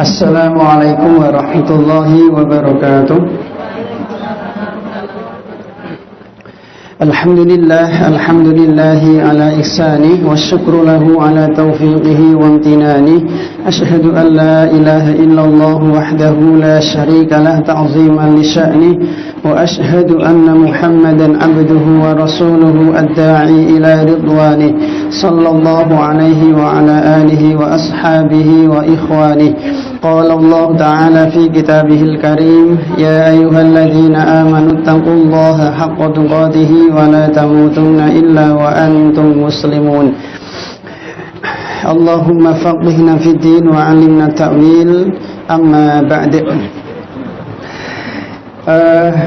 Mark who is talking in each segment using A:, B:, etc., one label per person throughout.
A: Assalamualaikum warahmatullahi wabarakatuh. Alhamdulillahi ala ihsanih wa syukru lahu ala taufiqihi wa amtinanih. Ashhadu an la ilaha illallah wahdahu la syarika lah ta'ziman li sya'nih. Wa ashhadu anna Muhammadan abduhu wa rasuluhu ad-da'i ila ridwanih. Sallallahu alaihi wa ala alihi wa ashabihi wa ikhwanih. Qala Allah ta'ala fi kitabihil karim, ya ayyuhalladzina amanu taqullaha haqqa tuqatih wa la tamutunna illa wa antum muslimun. Allahumma faqihna fid din wa 'allimna ta'wil. Amma ba'd.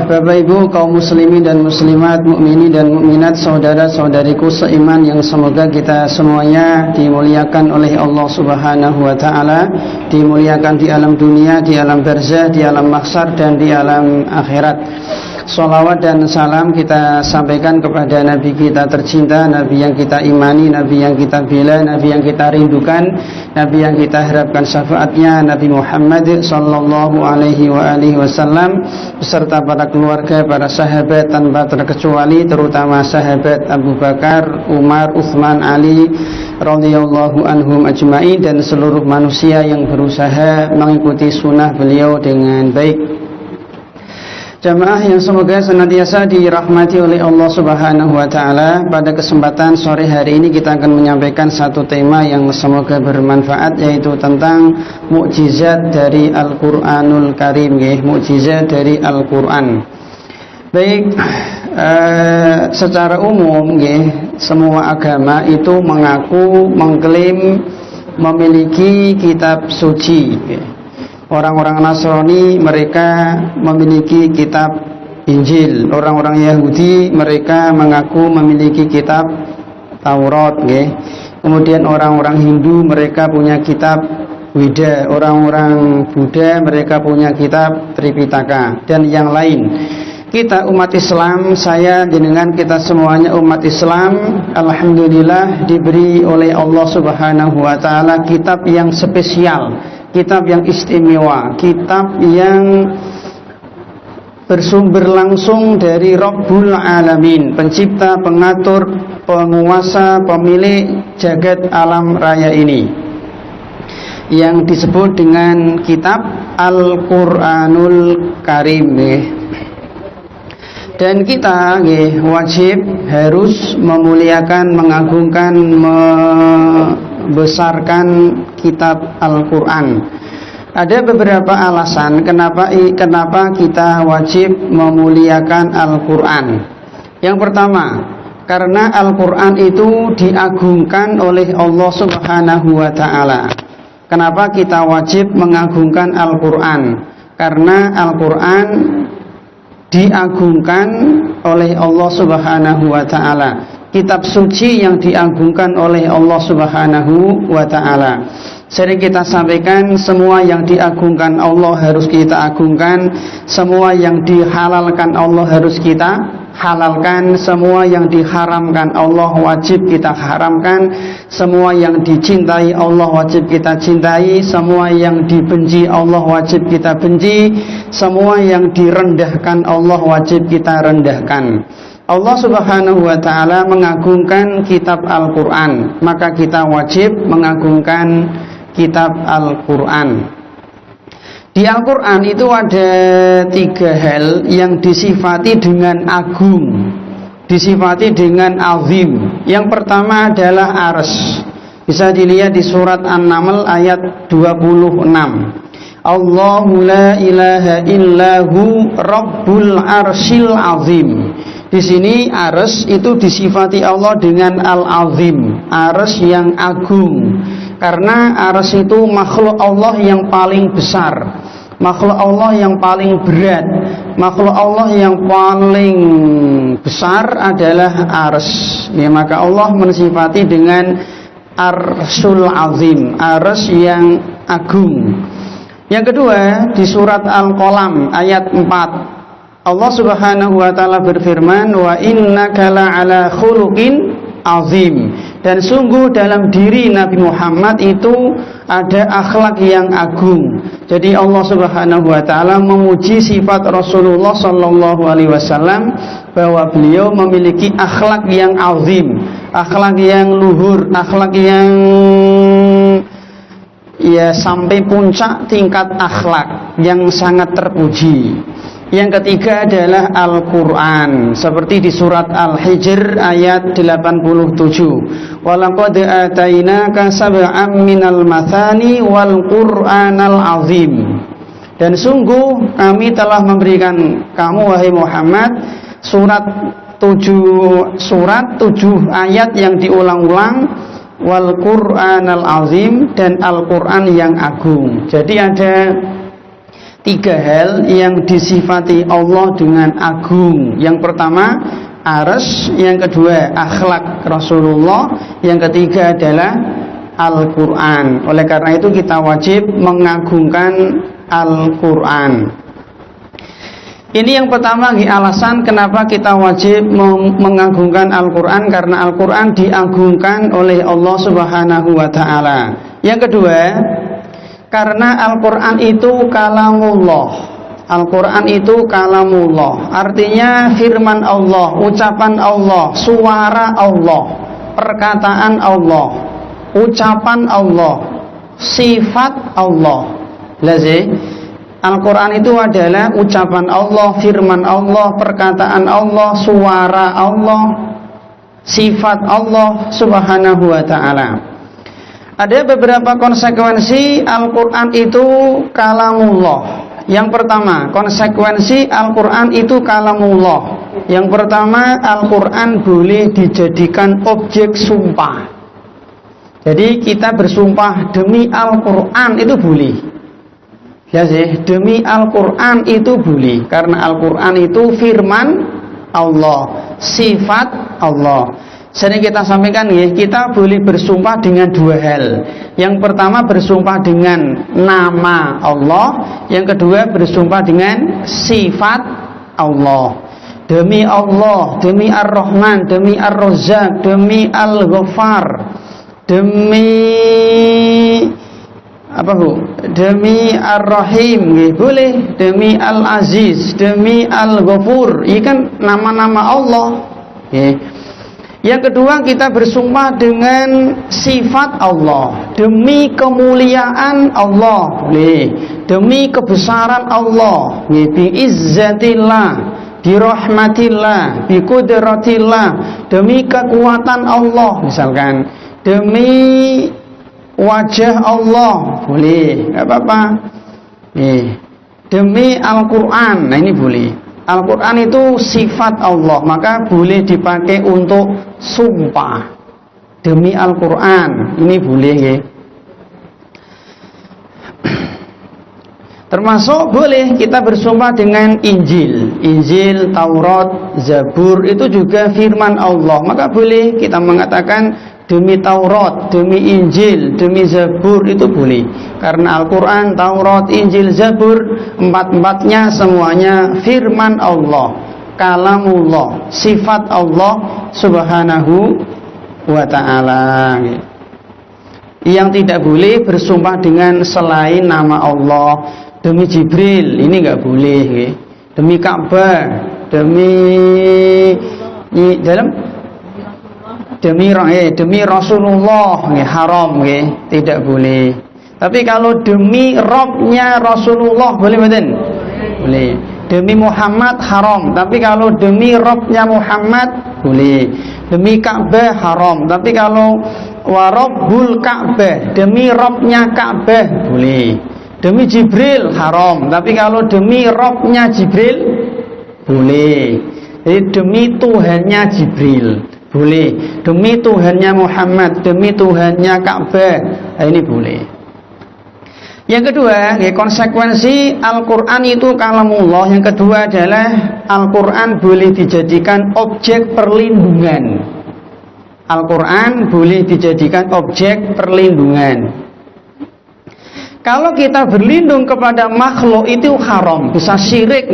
A: Bapak Ibu kaum muslimin dan muslimat, mukmini dan mukminat, saudara-saudariku seiman yang semoga kita semuanya dimuliakan oleh Allah Subhanahu wa taala, dimuliakan di alam dunia, di alam barzah, di alam mahsyar dan di alam akhirat. Sholawat dan salam kita sampaikan kepada Nabi kita tercinta, Nabi yang kita imani, Nabi yang kita bela, Nabi yang kita rindukan, Nabi yang kita harapkan syafaatnya, Nabi Muhammad sallallahu alaihi wa alihi wasallam beserta para keluarga, para sahabat tanpa terkecuali, terutama sahabat Abu Bakar, Umar, Utsman, Ali radhiyallahu anhum ajma'in, dan seluruh manusia yang berusaha mengikuti sunnah beliau dengan baik. Jamaah yang semoga senantiasa dirahmati oleh Allah Subhanahu wa taala, pada kesempatan sore hari ini kita akan menyampaikan satu tema yang semoga bermanfaat, yaitu tentang mukjizat dari Al-Qur'anul Karim, mukjizat dari Al-Qur'an. Baik, secara umum semua agama itu mengaku, mengklaim memiliki kitab suci. Orang-orang Nasrani mereka memiliki kitab Injil, orang-orang Yahudi mereka mengaku memiliki kitab Taurat, kemudian orang-orang Hindu mereka punya kitab Weda, orang-orang Buddha mereka punya kitab Tripitaka, dan yang lain. Kita umat Islam, saya dengan kita semuanya umat Islam, alhamdulillah diberi oleh Allah Subhanahu wa taala kitab yang spesial, kitab yang istimewa, kitab yang bersumber langsung dari Rabbul Alamin, pencipta, pengatur, penguasa, pemilik jagat alam raya ini, yang disebut dengan kitab Al-Qur'anul Karim. Dan kita wajib harus memuliakan, mengagungkan, membesarkan kitab Al-Quran. Ada beberapa alasan kenapa kita wajib memuliakan Al-Quran. Yang pertama, karena Al-Quran itu diagungkan oleh Allah Subhanahu wa ta'ala. Kenapa kita wajib mengagungkan Al-Quran? Karena Al-Quran diagungkan oleh Allah Subhanahu wa ta'ala, kitab suci yang diagungkan oleh Allah Subhanahu wa ta'ala. Sering kita sampaikan, semua yang diagungkan Allah harus kita agungkan, semua yang dihalalkan Allah harus kita halalkan, semua yang diharamkan Allah wajib kita haramkan, semua yang dicintai Allah wajib kita cintai, semua yang dibenci Allah wajib kita benci, semua yang direndahkan Allah wajib kita rendahkan. Allah Subhanahu wa ta'ala mengagungkan kitab Al-Quran, maka kita wajib mengagungkan kitab Al-Quran. Di Al-Quran itu ada 3 hal yang disifati dengan agung, disifati dengan azim. Yang pertama adalah arsy. Bisa dilihat di surat An-Naml ayat 26. Allahu la ilaha illahu rabbul arsyil azim. Di sini arsy itu disifati Allah dengan al-azim, arsy yang agung. Karena arsy itu makhluk Allah yang paling besar, makhluk Allah yang paling berat, makhluk Allah yang paling besar adalah arsy. Ya, maka Allah mensifati dengan arsyul azim, arsy yang agung. Yang kedua, di surat Al-Qalam ayat 4, Allah Subhanahu wa ta'ala berfirman, wa innaka la'ala khuluqin azim. Dan sungguh dalam diri Nabi Muhammad itu ada akhlak yang agung. Jadi Allah Subhanahu wa taala memuji sifat Rasulullah sallallahu alaihi wasallam bahwa beliau memiliki akhlak yang azim, akhlak yang luhur, akhlak yang sampai puncak tingkat akhlak yang sangat terpuji. Yang ketiga adalah Al-Quran, seperti di surat Al-Hijr ayat 87. Walaqad atainaka sab'am minal mathani wal Qur'anal azim. Dan sungguh kami telah memberikan kamu wahai Muhammad tujuh ayat yang diulang-ulang, wal Qur'anal azim, dan Al-Quran yang agung. Jadi ada 3 hal yang disifati Allah dengan agung. Yang pertama arsy, yang kedua akhlak Rasulullah, yang ketiga adalah Al-Quran. Oleh karena itu kita wajib mengagungkan Al-Quran. Ini yang pertama, alasan kenapa kita wajib mengagungkan Al-Quran, karena Al-Quran diagungkan oleh Allah Subhanahu wa ta'ala. Yang kedua, karena Al-Quran itu kalamullah. Al-Quran itu kalamullah, artinya firman Allah, ucapan Allah, suara Allah, perkataan Allah, ucapan Allah, sifat Allah. Lazim. Al-Quran itu adalah ucapan Allah, firman Allah, perkataan Allah, suara Allah, sifat Allah Subhanahu wa ta'ala. Ada beberapa konsekuensi Al-Quran itu kalamullah. Yang pertama, konsekuensi Al-Quran itu kalamullah. Yang pertama, Al-Quran boleh dijadikan objek sumpah. Jadi kita bersumpah demi Al-Quran itu boleh. Ya sih, demi Al-Quran itu boleh, karena Al-Quran itu firman Allah, sifat Allah. Sering kita sampaikan ya, kita boleh bersumpah dengan 2 hal. Yang pertama bersumpah dengan nama Allah, yang kedua bersumpah dengan sifat Allah. Demi Allah, demi Ar-Rahman, demi Ar-Razzaq, demi Al-Ghaffar, demi demi Ar-Rahim, boleh, demi Al-Aziz, demi Al-Ghafur. Ini kan nama-nama Allah. Yang kedua, kita bersumpah dengan sifat Allah, demi kemuliaan Allah, demi kebesaran Allah, bi izzatillah, bi rahmatillah, bi qudratillah, demi kekuatan Allah, misalkan demi wajah Allah, boleh, enggak apa-apa. Demi Al-Quran, nah ini boleh. Al-Quran itu sifat Allah, maka boleh dipakai untuk sumpah demi Al-Quran, ini boleh ya. Termasuk boleh kita bersumpah dengan Injil, Taurat, Zabur, itu juga firman Allah, maka boleh kita mengatakan demi Taurat, demi Injil, demi Zabur, itu boleh. Karena Al-Quran, Taurat, Injil, Zabur, 4-4-nya semuanya firman Allah, kalamullah, sifat Allah Subhanahu wa ta'ala. Yang tidak boleh bersumpah dengan selain nama Allah. Demi Jibril, ini enggak boleh. Demi Ka'bah, demi Rasulullah, haram, tidak boleh. Tapi kalau demi Robnya Rasulullah boleh, betul? Boleh. Demi Muhammad haram, tapi kalau demi Robnya Muhammad boleh. Demi Ka'bah haram, tapi kalau Warabbul Ka'bah, demi Robnya Ka'bah boleh. Demi Jibril haram, tapi kalau demi Robnya Jibril boleh. Jadi demi Tuhannya Jibril boleh, demi Tuhannya Muhammad, demi Tuhannya Ka'bah, ini boleh. Yang kedua, konsekuensi Al-Quran itu kalamullah. Yang kedua adalah Al-Quran boleh dijadikan objek perlindungan. Al-Quran boleh dijadikan objek perlindungan. Kalau kita berlindung kepada makhluk itu haram, bisa syirik.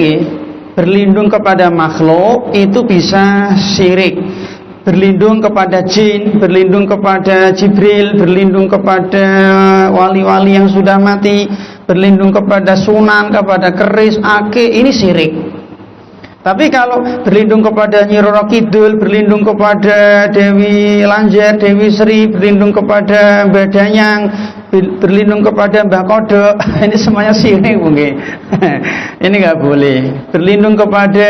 A: Berlindung kepada makhluk itu bisa syirik. berlindung kepada jin, berlindung kepada Jibril, berlindung kepada wali-wali yang sudah mati, berlindung kepada sunan, kepada keris, ake, ini syirik. Tapi kalau berlindung kepada Nyi Roro Kidul, berlindung kepada Dewi Lanjar, Dewi Sri, berlindung kepada Mbah Danyang, berlindung kepada Mbah Kodok, ini semuanya syirik mungkin. Ini nggak boleh. Berlindung kepada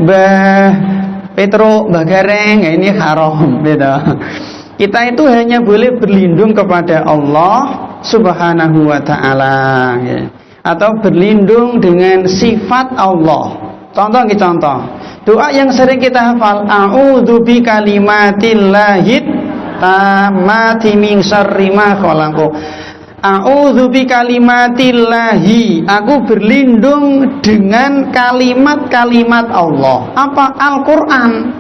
A: Mbah Petro, Mbah Gareng, ini haram, gitu. Kita itu hanya boleh berlindung kepada Allah Subhanahu wa ta'ala, ya. Atau berlindung dengan sifat Allah. Contoh, doa yang sering kita hafal, a'udzu bi kalimatillahit tammati min syarri ma khalaq. A'udzu bi kalimatillahi, aku berlindung dengan kalimat-kalimat Allah. Apa? Al-Qur'an.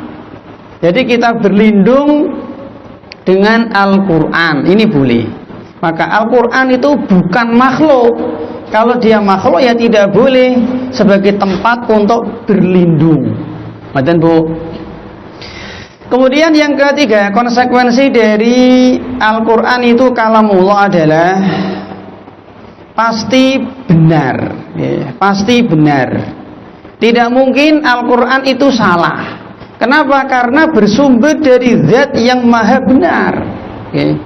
A: Jadi kita berlindung dengan Al-Qur'an. Ini boleh. Maka Al-Qur'an itu bukan makhluk. Kalau dia makhluk ya tidak boleh sebagai tempat untuk berlindung. Maten Bu. Kemudian yang ketiga, konsekuensi dari Al-Qur'an itu kalamullah adalah pasti benar, ya, pasti benar. Tidak mungkin Al-Qur'an itu salah. Kenapa? Karena bersumber dari zat yang maha benar. Ya.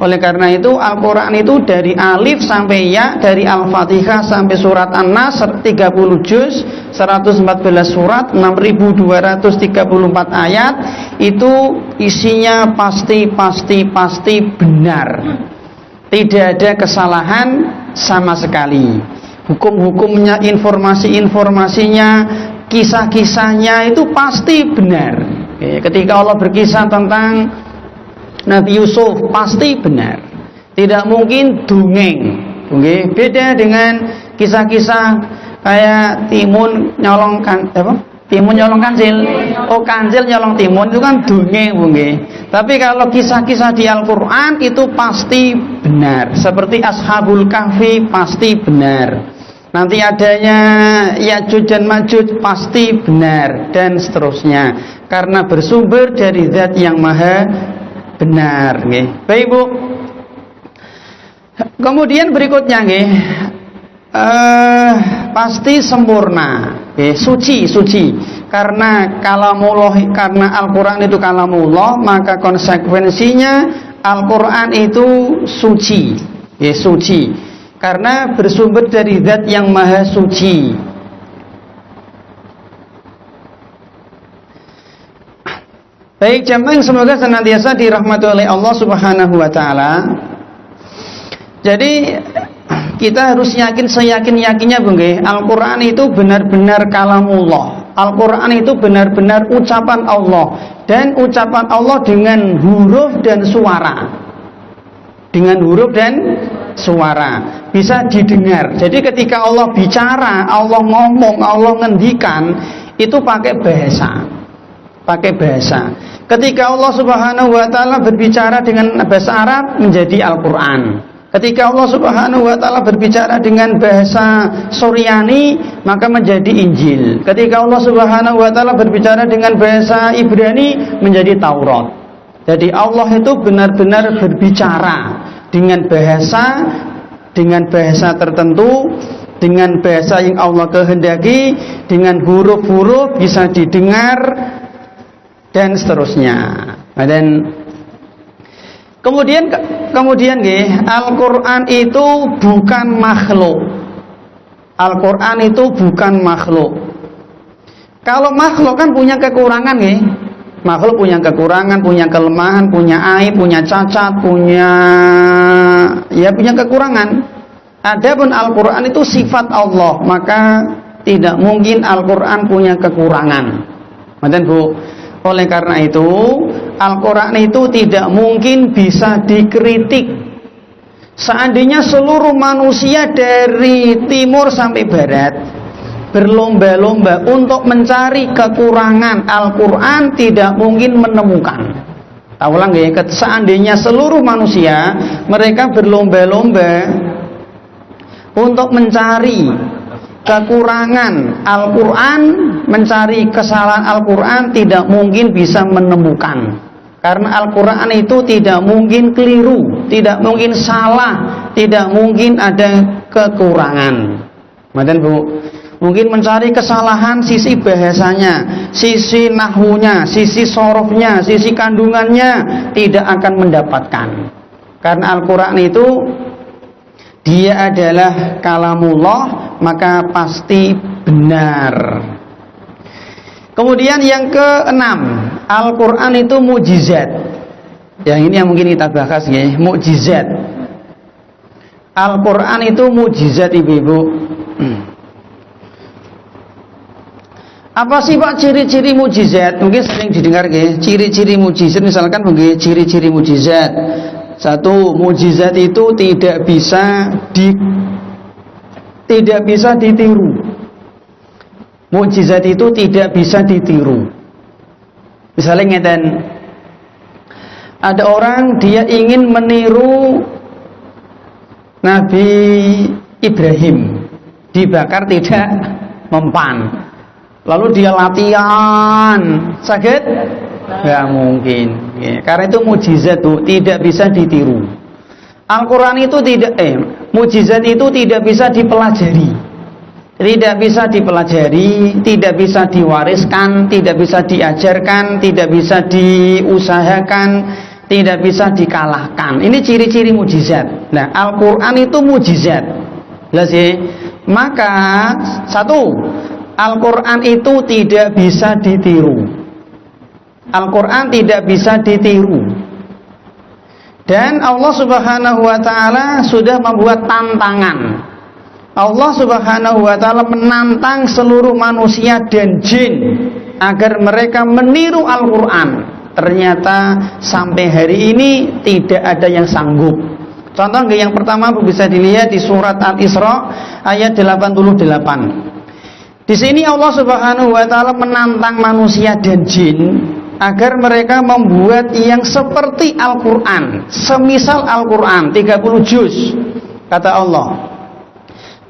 A: Oleh karena itu Al-Quran itu dari alif sampai ya, dari Al-Fatihah sampai surat An-Nas 30 juz, 114 surat, 6234 ayat, itu isinya pasti benar. Tidak ada kesalahan sama sekali. Hukum-hukumnya, informasi-informasinya, kisah-kisahnya itu pasti benar. Ketika Allah berkisah tentang Nabi Yusuf pasti benar. Tidak mungkin dongeng. Okay? Beda dengan kisah-kisah kayak timun nyolong timun nyolong kancil. Oh, kancil nyolong timun itu kan dongeng, okay? Tapi kalau kisah-kisah di Al-Qur'an itu pasti benar. Seperti Ashabul Kahfi pasti benar. Nanti adanya Ya'juj dan Ma'juj pasti benar, dan seterusnya. Karena bersumber dari zat yang maha benar, nggih. Baik Bu. Kemudian berikutnya nggih, pasti sempurna, nggih, suci. Karena kalamullah, karena Al-Qur'an itu kalamullah, maka konsekuensinya Al-Qur'an itu suci, nggih, suci. Karena bersumber dari zat yang maha suci. Baik jamaah, semoga senantiasa dirahmati oleh Allah Subhanahu wa taala. Jadi kita harus yakin, seyakin-yakinnya nggih, Al-Qur'an itu benar-benar kalamullah. Al-Qur'an itu benar-benar ucapan Allah, dan ucapan Allah dengan huruf dan suara. Dengan huruf dan suara bisa didengar. Jadi ketika Allah bicara, Allah ngomong, Allah ngendikan, itu pakai bahasa. Ketika Allah Subhanahu wa taala berbicara dengan bahasa Arab menjadi Al-Qur'an. Ketika Allah Subhanahu wa taala berbicara dengan bahasa Suryani maka menjadi Injil. Ketika Allah Subhanahu wa taala berbicara dengan bahasa Ibrani menjadi Taurat. Jadi Allah itu benar-benar berbicara dengan bahasa tertentu, dengan bahasa yang Allah kehendaki, dengan huruf-huruf bisa didengar, dan seterusnya. Dan kemudian nggih, Al-Qur'an itu bukan makhluk. Al-Qur'an itu bukan makhluk. Kalau makhluk kan punya kekurangan nggih. Makhluk punya kekurangan, punya kelemahan, punya aib, punya cacat, punya kekurangan. Adapun Al-Qur'an itu sifat Allah, maka tidak mungkin Al-Qur'an punya kekurangan. Ngoten Bu. Oleh karena itu Al-Qur'an itu tidak mungkin bisa dikritik. Seandainya seluruh manusia dari timur sampai barat berlomba-lomba untuk mencari kekurangan Al-Qur'an, tidak mungkin menemukan. Ulang ya, seandainya seluruh manusia mereka berlomba-lomba untuk mencari kekurangan Al-Quran, mencari kesalahan Al-Quran tidak mungkin bisa menemukan. Karena Al-Quran itu tidak mungkin keliru, tidak mungkin salah, tidak mungkin ada kekurangan. Madan Bu, mungkin mencari kesalahan sisi bahasanya, sisi nahwunya, sisi sorofnya, sisi kandungannya, tidak akan mendapatkan. Karena Al-Quran itu dia adalah kalamullah, maka pasti benar. Kemudian yang keenam, Al-Quran itu mukjizat. Yang ini yang mungkin kita bahas ya, mukjizat. Al-Quran itu mukjizat ibu-ibu. Apa sih Pak ciri-ciri mukjizat? Mungkin sering didengar ya, ciri-ciri mukjizat misalkan begini, ciri-ciri mukjizat. Satu, mukjizat itu tidak bisa ditiru. Mukjizat itu tidak bisa ditiru. Misalnya ngeten, ada orang dia ingin meniru Nabi Ibrahim, dibakar tidak mempan. Lalu dia latihan, sakit? Gak mungkin. Ya, karena itu mukjizat tuh tidak bisa ditiru. Al-Quran itu mukjizat itu tidak bisa dipelajari. Tidak bisa dipelajari, tidak bisa diwariskan, tidak bisa diajarkan, tidak bisa diusahakan, tidak bisa dikalahkan. Ini ciri-ciri mukjizat. Nah, Al-Quran itu mukjizat. Jelas ya? Maka satu, Al-Quran itu tidak bisa ditiru. Al-Quran tidak bisa ditiru. Dan Allah Subhanahu wa taala sudah membuat tantangan. Allah Subhanahu wa taala menantang seluruh manusia dan jin agar mereka meniru Al-Quran. Ternyata sampai hari ini tidak ada yang sanggup. Contoh yang pertama bisa dilihat di surat Al-Isra ayat 88. Di sini Allah Subhanahu wa taala menantang manusia dan jin agar mereka membuat yang seperti Al-Quran, semisal Al-Quran 30 juz. Kata Allah,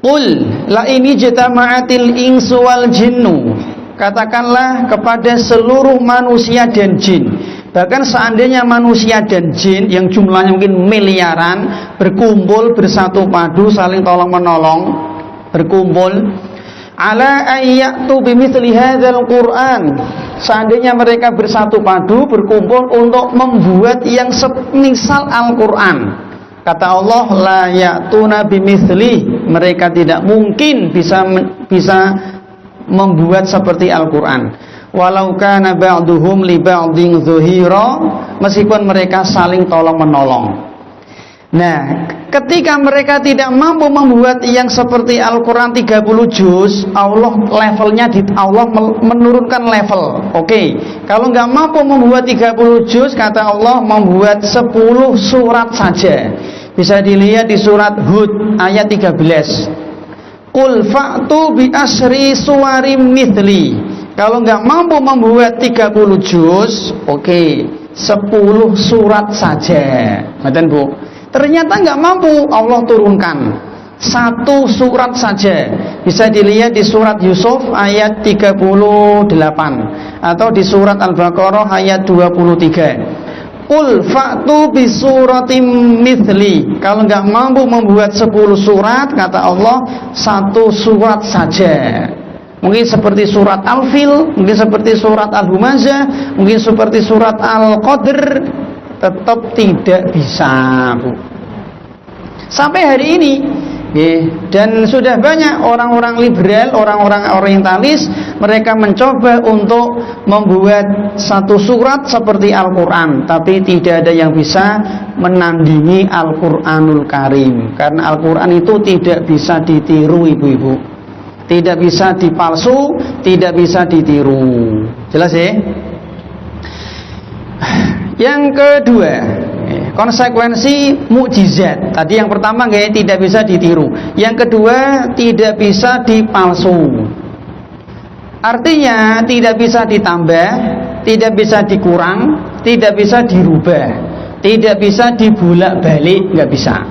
A: Qul la ini jitama'atil insu wal jinnu. Katakanlah kepada seluruh manusia dan jin, bahkan seandainya manusia dan jin yang jumlahnya mungkin miliaran berkumpul bersatu padu saling tolong menolong, berkumpul ala ayyatu bimithli hadzal Qur'an, seandainya mereka bersatu padu berkumpul untuk membuat yang semisal Al-Quran. Kata Allah, la ya'tuna bimithli, mereka tidak mungkin bisa membuat seperti Al-Quran. Walau kana ba'duhum li ba'din zuhira, meskipun mereka saling tolong menolong. Nah, ketika mereka tidak mampu membuat yang seperti Al-Quran 30 juz, Allah menurunkan level. Oke, kalau nggak mampu membuat 30 juz, kata Allah membuat 10 surat saja. Bisa dilihat di surat Hud ayat 13. Qul fa'tu bi asri suwarim mithli. Kalau nggak mampu membuat 30 juz, oke, 10 surat saja. Ngeten Bu. Ternyata nggak mampu, Allah turunkan 1 surat saja. Bisa dilihat di surat Yusuf ayat 38 atau di surat Al-Baqarah ayat 23. Qul fa'tu bi suratim mithli. Kalau nggak mampu membuat 10 surat, kata Allah 1 surat saja. Mungkin seperti surat Al-Fil, mungkin seperti surat Al-Humazah, mungkin seperti surat Al-Qadr, tetap tidak bisa, Bu. Sampai hari ini, dan sudah banyak orang-orang liberal, orang-orang orientalis, mereka mencoba untuk membuat 1 surat seperti Al-Quran, tapi tidak ada yang bisa menandingi Al-Quranul Karim. Karena Al-Quran itu tidak bisa ditiru, ibu-ibu, tidak bisa dipalsu, tidak bisa ditiru. Jelas ya? Yang kedua, konsekuensi mukjizat. Tadi yang pertama tidak bisa ditiru. Yang kedua, tidak bisa dipalsu. Artinya tidak bisa ditambah, tidak bisa dikurang, tidak bisa dirubah, tidak bisa dibulak-balik, nggak bisa.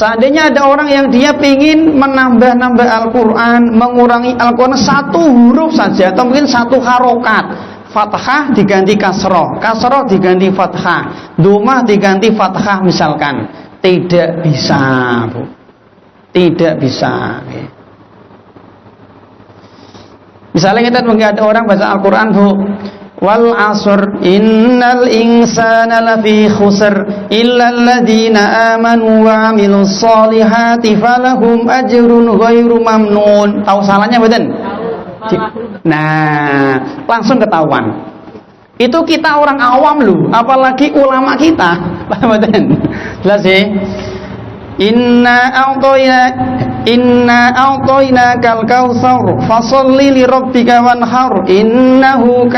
A: Seandainya ada orang yang dia ingin menambah-nambah Al-Quran, mengurangi Al-Quran satu huruf saja, atau mungkin satu harokat, fathah diganti kasroh, kasroh diganti fathah, dhammah diganti fathah misalkan, tidak bisa, Bu. Tidak bisa. Misalnya kita melihat ada orang baca Al-Quran, Bu, wal asr innal insana lafi khusr illa alladhina amanu wa amilus solihati falahum ajrun ghairu mamnun. Tahu salahnya betul? Nah, langsung ketahuan. Itu kita orang awam loh, apalagi ulama kita. Betul? Jelas sih. Inna a'tayna kal kautsar fasholli li rabbika wanhar innahu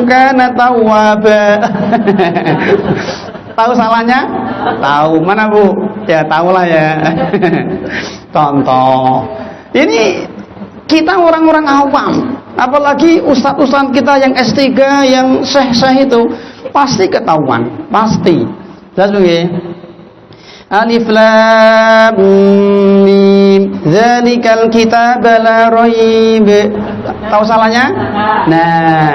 A: kana tawwaba. Tahu salahnya? Tahu. Mana, Bu? Ya, tahulah ya. Contoh. Ini kita orang-orang awam, apalagi ustaz-ustaz kita yang S3, yang syekh-syekh itu pasti ketahuan, pasti. Jelas nggih? Alif lam mim dzalikal kitaba la raib. Tahu salahnya? Nah,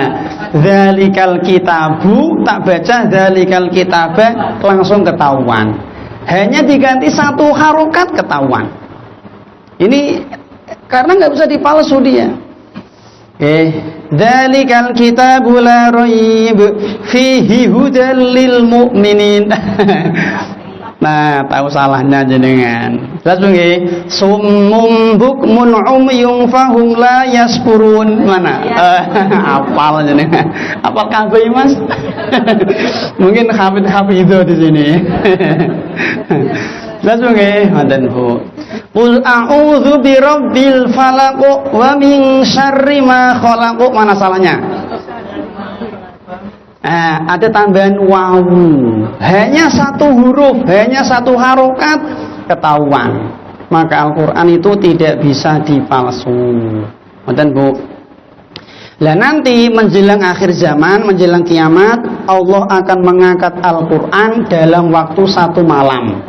A: dzalikal kitabu tak baca dzalikal kitaba, langsung ketahuan. Hanya diganti satu harokat ketahuan. Ini karena nggak bisa dipalsu dia. Dzalikal kitabu la raib fihi hudal lil mu'minin. Nah, tahu salahnya jenengan. Jelas nggih? Summum bukmun umyun fahum la yaskurun. Mana? Hafal jenengan. Hafal kabeh, Mas. Mungkin hafid-hafidho di sini. Jelas nggih? Ngoten, Bu. Qul a'udzu birabbil falaq wa min syarri ma khalaq. Mana salahnya? Ada tambahan wawu, hanya satu huruf, hanya satu harokat ketahuan. Maka Al-Quran itu tidak bisa dipalsu. Ngoten, Bu. Lah nanti menjelang akhir zaman, menjelang kiamat, Allah akan mengangkat Al-Quran dalam waktu satu malam.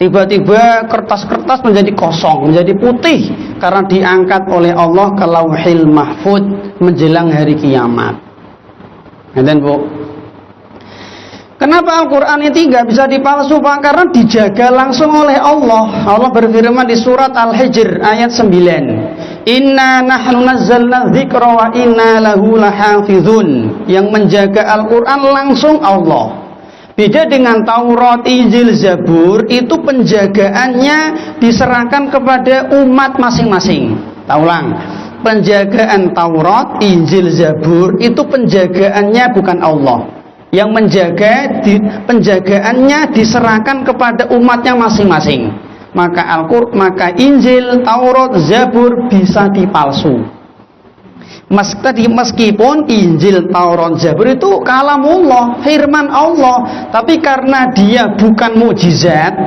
A: Tiba-tiba kertas-kertas menjadi kosong, menjadi putih karena diangkat oleh Allah ke Lauhil Mahfuz menjelang hari kiamat. Ngoten, Bu. Kenapa Al-Quran ini tidak bisa dipalsu, Pak? Karena dijaga langsung oleh Allah. Allah berfirman di surat Al-Hijr ayat 9. Inna nahnu nazzalna dzikra wa inna lahu lahafizun. Yang menjaga Al-Quran langsung Allah. Beda dengan Taurat, Injil, Zabur, itu penjagaannya diserahkan kepada umat masing-masing. Ulang. Penjagaan Taurat, Injil, Zabur itu penjagaannya bukan Allah. Yang menjaga penjagaannya diserahkan kepada umatnya masing-masing. Maka maka Injil, Taurat, Zabur bisa dipalsu. Meskipun Injil, Taurat, Zabur itu kalamullah, firman Allah, tapi karena dia bukan mukjizat,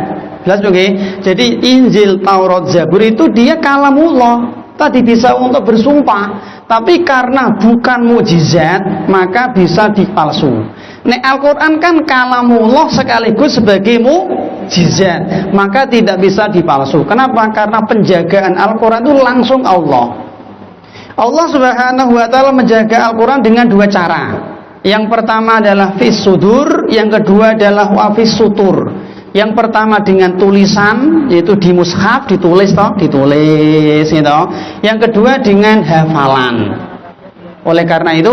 A: jelas oke? Jadi Injil, Taurat, Zabur itu dia kalamullah. Tadi bisa untuk bersumpah, tapi karena bukan mukjizat maka bisa dipalsu. Nek Al-Quran kan kalamullah sekaligus sebagai mukjizat, maka tidak bisa dipalsu. Kenapa? Karena penjagaan Al-Quran itu langsung Allah. Allah Subhanahu wa taala menjaga Al-Quran dengan dua cara. Yang pertama adalah fis sudur, yang kedua adalah wafis sutur. Yang pertama dengan tulisan, yaitu di mushaf ditulis gitu. Yang kedua dengan hafalan. Oleh karena itu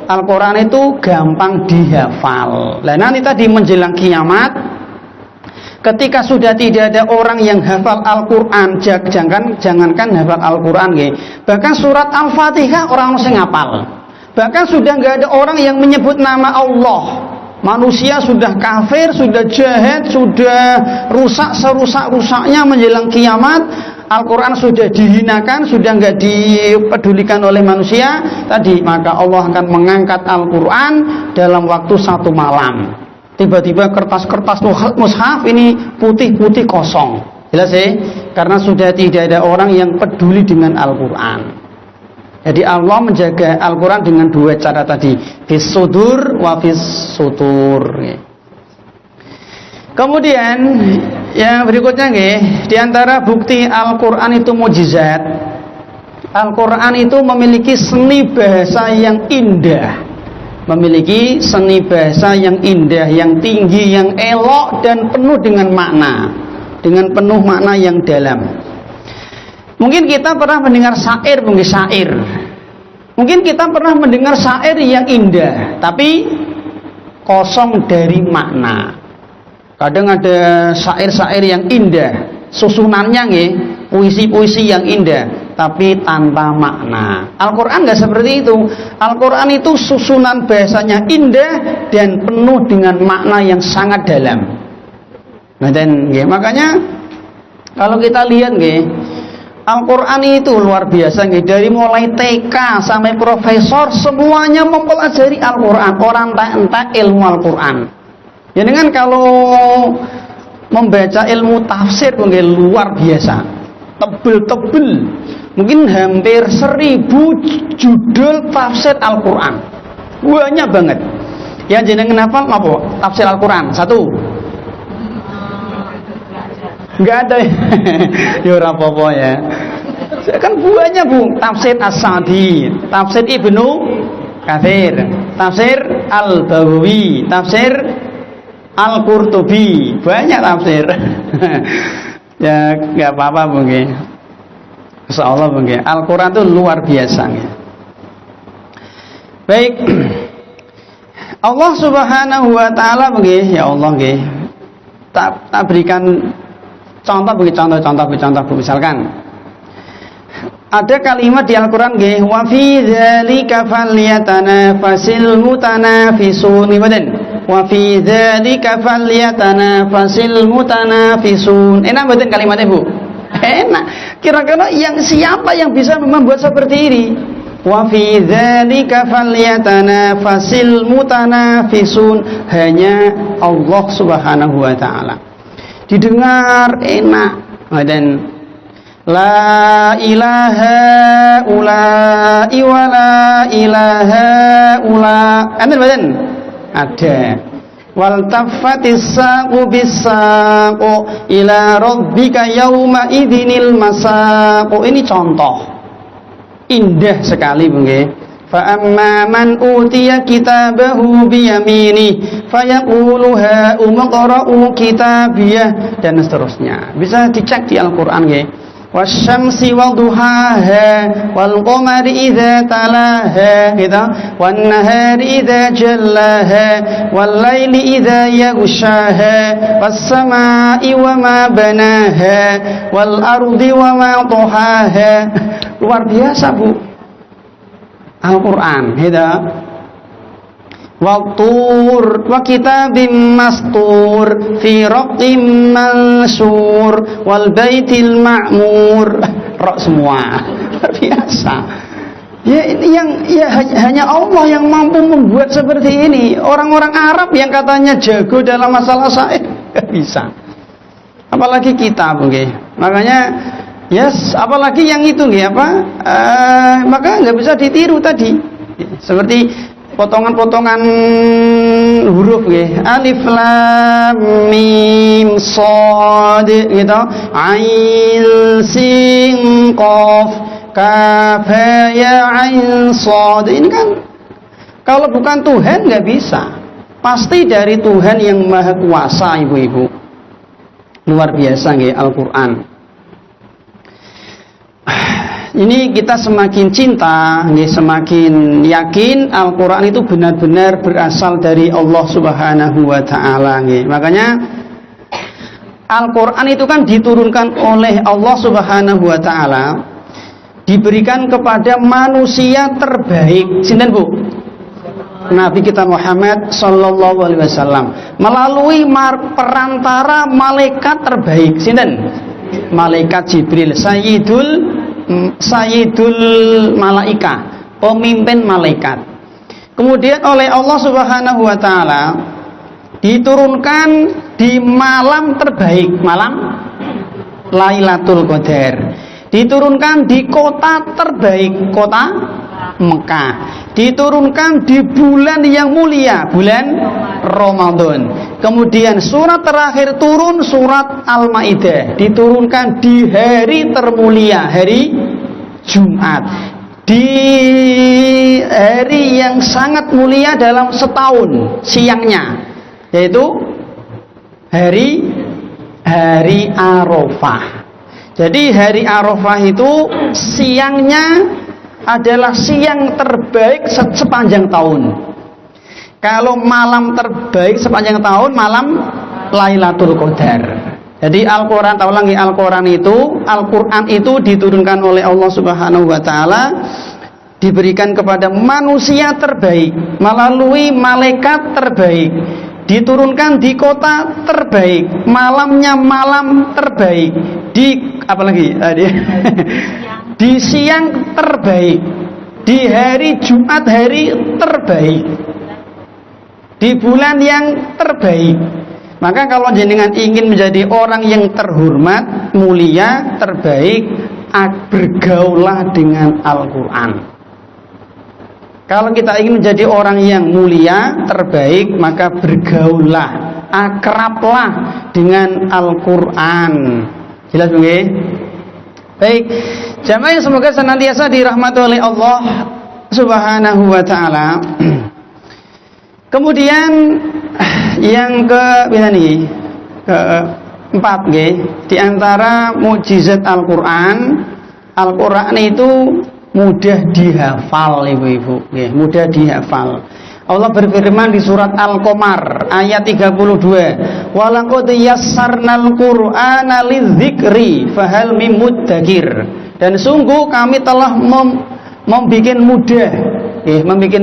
A: Al-Quran itu gampang dihafal. Nah, nanti tadi menjelang kiamat, ketika sudah tidak ada orang yang hafal Al-Quran, jangankan hafal Al-Quran, bahkan surat Al-Fatihah orang yang hafal. Bahkan sudah nggak ada orang yang menyebut nama Allah. Manusia sudah kafir, sudah jahat, sudah rusak serusak-rusaknya menjelang kiamat. Al-Quran sudah dihinakan, sudah nggak dipedulikan oleh manusia. Tadi maka Allah akan mengangkat Al-Quran dalam waktu satu malam. Tiba-tiba kertas-kertas mushaf ini putih-putih kosong. Jelas sih? Karena sudah tidak ada orang yang peduli dengan Al-Quran. Jadi Allah menjaga Al-Quran dengan dua cara tadi, fis sudur wa fis sutur. Kemudian Yang berikutnya nggih, di antara bukti Al-Qur'an itu mukjizat. Al-Qur'an itu memiliki seni bahasa yang indah. Memiliki seni bahasa yang indah, yang tinggi, yang elok dan penuh dengan makna. Dengan penuh makna yang dalam. Mungkin kita pernah mendengar syair, mungkin syair. Mungkin kita pernah mendengar syair yang indah, tapi kosong dari makna. Kadang ada syair-syair yang indah, susunannya nggih, puisi-puisi yang indah, tapi tanpa makna. Al-Qur'an enggak seperti itu. Al-Qur'an itu susunan bahasanya indah dan penuh dengan makna yang sangat dalam. Nah, dan nggih, makanya kalau kita lihat nggih, Al-Qur'an itu luar biasa nggih, dari mulai TK sampai profesor semuanya mempelajari Al-Qur'an. Orang tak ilmu Al-Qur'an. Ya dengan kalau membaca ilmu tafsir mungkin luar biasa, tebel-tebel, mungkin hampir 1000 judul tafsir Al-Qur'an, banyak banget. Ya jenengan hafal apa tafsir Al-Qur'an? Satu? Enggak ada. Ya ora apa-apa ya. Kan banyak Bu, tafsir As-Sa'di, tafsir Ibnu Katsir, tafsir Al-Baghawi, tafsir Al-Qurtubi, banyak tafsir. Ya enggak apa-apa mungkin. Insyaallah mungkin. Al-Qur'an itu luar biasa. Baik. Allah Subhanahu wa taala mungkin, ya Allah nggih. Tak berikan contoh Bu, misalkan ada kalimat di Al-Qur'an nggih, wa fi dzalika falyatanafasil mutanafisun. Wa fi dzalika falyatanafasil mutanafisun. Enak mboten kalimatnya Bu? Enak. Kira-kira siapa yang bisa membuat seperti ini? Wa fi dzalika falyatanafasil mutanafisun. Hanya Allah Subhanahu wa taala. Didengar enak. Dan la ilaha ula'i wa la ilaha ula. Enten mboten? Ada. Wal taffatis saqu bis-saqu ila rabbika yauma idzinil masaqu. Ini contoh indah sekali nggih. Fa amma man utiya kitabahu bi yamini fayaqulu ha umqra'u kitabiyah, dan seterusnya. Bisa dicek di Al-Qur'an nggih. Wasyamsi wadduhaha wal qamari idza talaha gitu, wan nahari idza jallaha wal laili idza yaghshaha was samai wama banaha wal ardi wama tahaha. Luar biasa Bu Al-Qur'an gitu. Waktur wa kitabim mastur fi raqim mansur wal baitil ma'mur. Rok semua. Biasa. Ya ini yang hanya Allah yang mampu membuat seperti ini. Orang-orang Arab yang katanya jago dalam masalah syair enggak bisa. Apalagi kita nggih. Makanya apalagi yang itu nggih maka enggak bisa ditiru tadi. Seperti potongan-potongan huruf nggih, alif lam mim shad gitu, ain sin qaf kaf ya ain shad. Ini kan kalau bukan Tuhan nggak bisa, pasti dari Tuhan yang Maha Kuasa. Ibu-ibu, luar biasa nggih Al-Qur'an. Ini kita semakin cinta, semakin yakin Al-Qur'an itu benar-benar berasal dari Allah Subhanahu wa taala. Makanya Al-Qur'an itu kan diturunkan oleh Allah Subhanahu wa taala, diberikan kepada manusia terbaik. Sinten Bu? Nabi kita Muhammad sallallahu alaihi wasallam, melalui perantara malaikat terbaik. Sinten? Malaikat Jibril, Sayyidul Malaika, pemimpin malaikat. Kemudian oleh Allah Subhanahu wa taala diturunkan di malam terbaik, malam Lailatul Qadar. Diturunkan di kota terbaik, kota Mekah. Diturunkan di bulan yang mulia, bulan Ramadan. Kemudian surat terakhir turun surat Al-Maidah, diturunkan di hari termulia, hari Jumat, di hari yang sangat mulia dalam setahun siangnya, yaitu hari Arafah. Jadi hari Arafah itu siangnya adalah siang terbaik sepanjang tahun. Kalau malam terbaik sepanjang tahun, malam Lailatul Qadar. Jadi Al-Quran, tahu lagi Al-Quran itu diturunkan oleh Allah Subhanahu Wa Taala, diberikan kepada manusia terbaik melalui malaikat terbaik, diturunkan di kota terbaik, malamnya malam terbaik, di apalagi tadi di siang terbaik, di hari Jumat hari terbaik, di bulan yang terbaik. Maka kalau jenengan ingin menjadi orang yang terhormat, mulia, terbaik, bergaulah dengan Al-Quran. Kalau kita ingin menjadi orang yang mulia, terbaik, maka bergaulah, akrablah dengan Al-Quran. Jelas nggih? Baik, jamaah yang semoga senantiasa dirahmati oleh Allah Subhanahu wa taala. Kemudian yang keempat nggih, di antara mukjizat Al-Qur'an itu mudah dihafal, ibu-ibu, nggih, mudah dihafal. Allah berfirman di surat Al-Qamar ayat 32, "Walaqad yassarnal Qur'ana lidzikri fahal mim muddakir." Dan sungguh kami telah membuat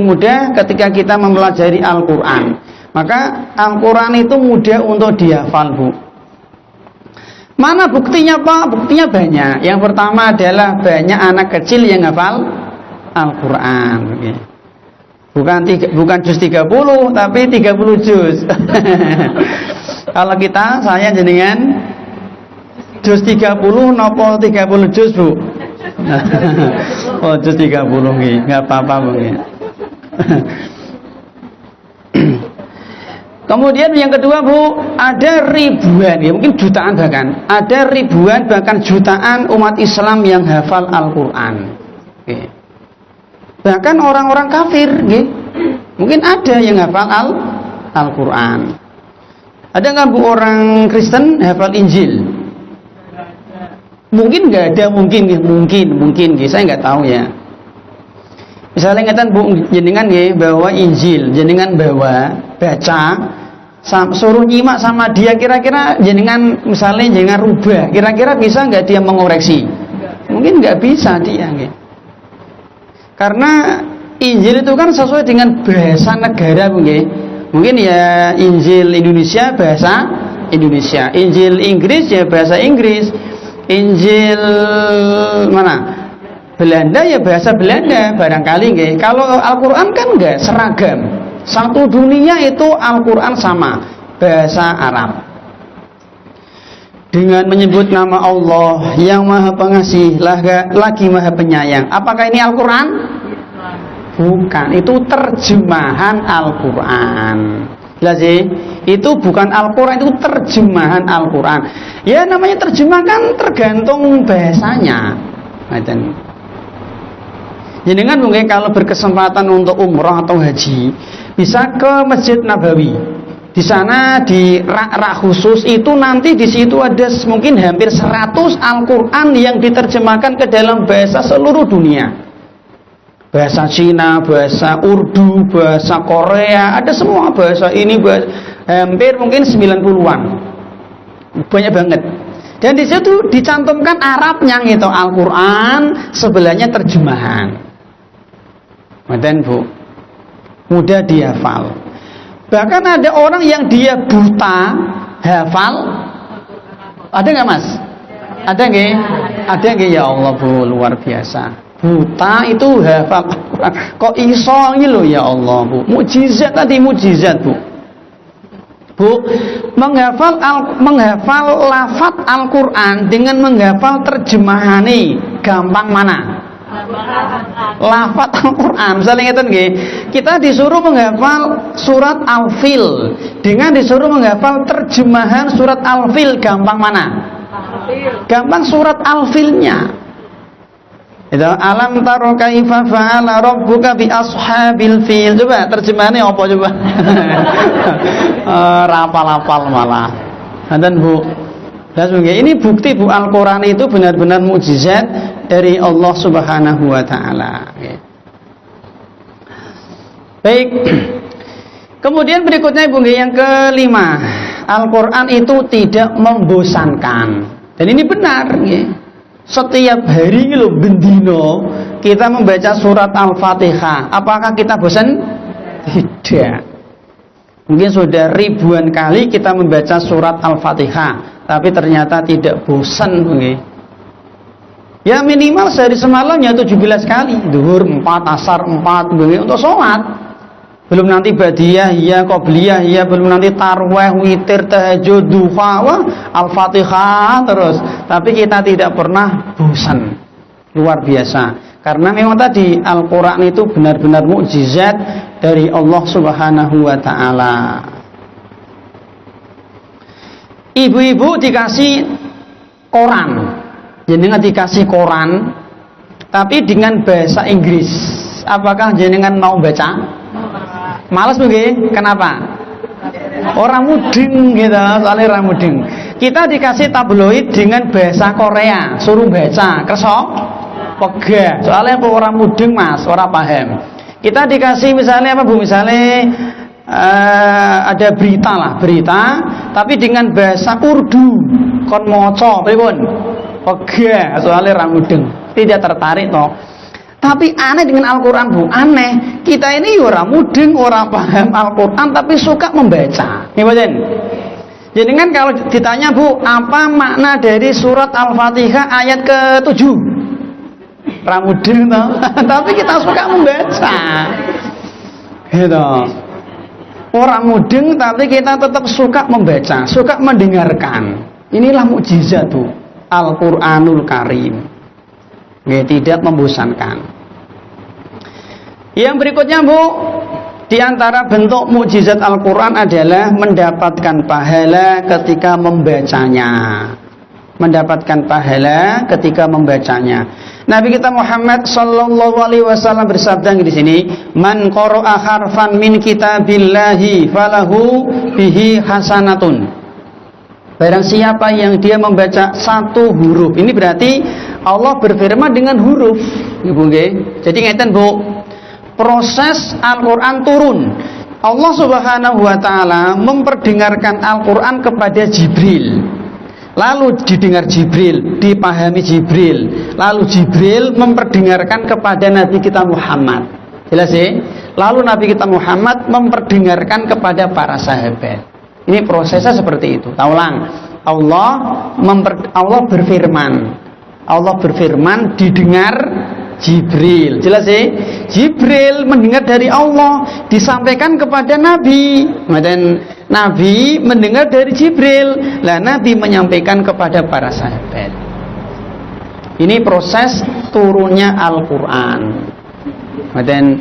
A: mudah ketika kita mempelajari Al-Qur'an. Maka Al-Qur'an itu mudah untuk dihafal, Bu. Mana buktinya, Pak? Buktinya banyak. Yang pertama adalah banyak anak kecil yang hafal Al-Qur'an. Bukan juz 30, tapi 30 juz. Kalau saya jenengan juz 30 nopo 30 juz, Bu? Oh, juz 30 nggih, enggak apa-apa, Bu. Kemudian yang kedua, Bu, ada ribuan, ya mungkin jutaan bahkan, ada ribuan bahkan jutaan umat Islam yang hafal Al-Qur'an. Bahkan orang-orang kafir, mungkin ada yang hafal Al-Qur'an. Ada nggak, Bu, orang Kristen hafal Injil? Mungkin nggak ada, mungkin, saya nggak tahu ya. Misalnya ngeten, Bu, jenengan bawa Injil, jenengan baca, suruh nyimak sama dia, kira-kira jenengan misalnya jenengan rubah, kira-kira bisa nggak dia mengoreksi? Mungkin nggak bisa dia, karena Injil itu kan sesuai dengan bahasa negara, Bu. Mungkin ya Injil Indonesia bahasa Indonesia, Injil Inggris ya bahasa Inggris, Injil mana? Belanda ya bahasa Belanda barangkali. Kalau Al-Qur'an kan enggak seragam. Satu dunia itu Al-Qur'an sama, bahasa Arab. Dengan menyebut nama Allah yang Maha Pengasih lagi Maha Penyayang. Apakah ini Al-Qur'an? Bukan, itu terjemahan Al-Qur'an. Jelas sih? Itu bukan Al-Qur'an, itu terjemahan Al-Qur'an. Ya namanya terjemah kan tergantung bahasanya. Jenengan mungkin kalau berkesempatan untuk umrah atau haji, bisa ke Masjid Nabawi. Di sana di rak-rak khusus itu nanti di situ ada mungkin hampir 100 Al-Qur'an yang diterjemahkan ke dalam bahasa seluruh dunia. Bahasa Cina, bahasa Urdu, bahasa Korea, ada semua bahasa ini, hampir mungkin 90-an. Banyak banget. Dan di situ dicantumkan Arabnya gitu, Al-Qur'an, sebelahnya terjemahan. Maten, Bu, mudah dihafal. Bahkan ada orang yang dia buta hafal. Ada nggak, Mas? Ada nggak? Ada nggak? Ya Allah, Bu, luar biasa. Buta itu hafal Al-Qur'an. Kok iso ini loh, ya Allah, Bu. Mukjizat tadi, mukjizat, Bu. Bu, menghafal lafaz Al-Qur'an dengan menghafal terjemahane gampang mana? lafaz Al-Qur'an. Misalnya ngeten nggih, kita disuruh menghafal surat Al-Fil dengan disuruh menghafal terjemahan surat Al-Fil, gampang mana? Gampang surat Al-Filnya. Itu alam taro kaifa fa'ala rabbuka bi ashabil fil. Coba terjemahannya apa coba? Rapal-rapal malah. Dan Bu, ini bukti Bu, Al-Quran itu benar-benar mukjizat dari Allah Subhanahu wa Ta'ala. Baik. Kemudian berikutnya Ibu, yang kelima, Al-Quran itu tidak membosankan. Dan ini benar. Setiap hari bendino kita membaca surat Al-Fatihah. Apakah kita bosan? Tidak. Mungkin sudah ribuan kali kita membaca surat Al-Fatihah, tapi ternyata tidak bosan. Ya minimal sehari semalam ya 17 kali. Zuhur 4, asar 4 untuk sholat. Belum nanti badiyah, ya qobliyah, ya belum nanti tarweh, witir, tahajud, duha, Al-Fatihah terus. Tapi kita tidak pernah bosan. Luar biasa. Karena memang tadi Al-Quran itu benar-benar mukjizat dari Allah Subhanahu wa Ta'ala. Ibu-ibu dikasih koran, jenengan dikasih koran, tapi dengan bahasa Inggris. Apakah jenengan mau baca? Malas begini, kenapa? Orang mudeng gitu, soalnya orang mudeng. Kita dikasih tabloid dengan bahasa Korea, suruh baca, kesok, pegah. Soalnya apa, orang mudeng Mas, orang paham. Kita dikasih misalnya apa Bu? Misalnya ada berita, tapi dengan bahasa Urdu, kon moco, pripun? Pegah, soalnya orang mudeng. Tidak tertarik toh. Tapi aneh dengan Al-Quran Bu, aneh. Kita ini orang mudeng, orang paham Al-Quran, tapi suka membaca. Jadi kan kalau ditanya Bu, apa makna dari surat Al-Fatihah ayat ke-7? Ramudeng toh. Tapi kita suka membaca. Gitu. Orang mudeng tapi kita tetap suka membaca, suka mendengarkan. Inilah mukjizat Bu, Al-Qur'anul Karim. Tidak membosankan. Yang berikutnya Bu, di antara bentuk mukjizat Al-Quran adalah mendapatkan pahala ketika membacanya. Mendapatkan pahala ketika membacanya. Nabi kita Muhammad sallallahu alaihi wasallam bersabda di sini, "Man qara'a harfan min kitabillahi falahu bihi hasanatun." Barang siapa yang dia membaca satu huruf, ini berarti Allah berfirman dengan huruf, Ibu nggih. Jadi ngeten Bu, proses Al-Qur'an turun. Allah Subhanahu wa taala memperdengarkan Al-Qur'an kepada Jibril. Lalu didengar Jibril, dipahami Jibril. Lalu Jibril memperdengarkan kepada Nabi kita Muhammad. Jelas ya? Lalu Nabi kita Muhammad memperdengarkan kepada para sahabat. Ini prosesnya seperti itu. Ulang. Allah berfirman. Allah berfirman didengar Jibril. Jelas ya? Jibril mendengar dari Allah, disampaikan kepada Nabi. Kemudian Nabi mendengar dari Jibril. Lah Nabi menyampaikan kepada para sahabat. Ini proses turunnya Al-Qur'an. Kemudian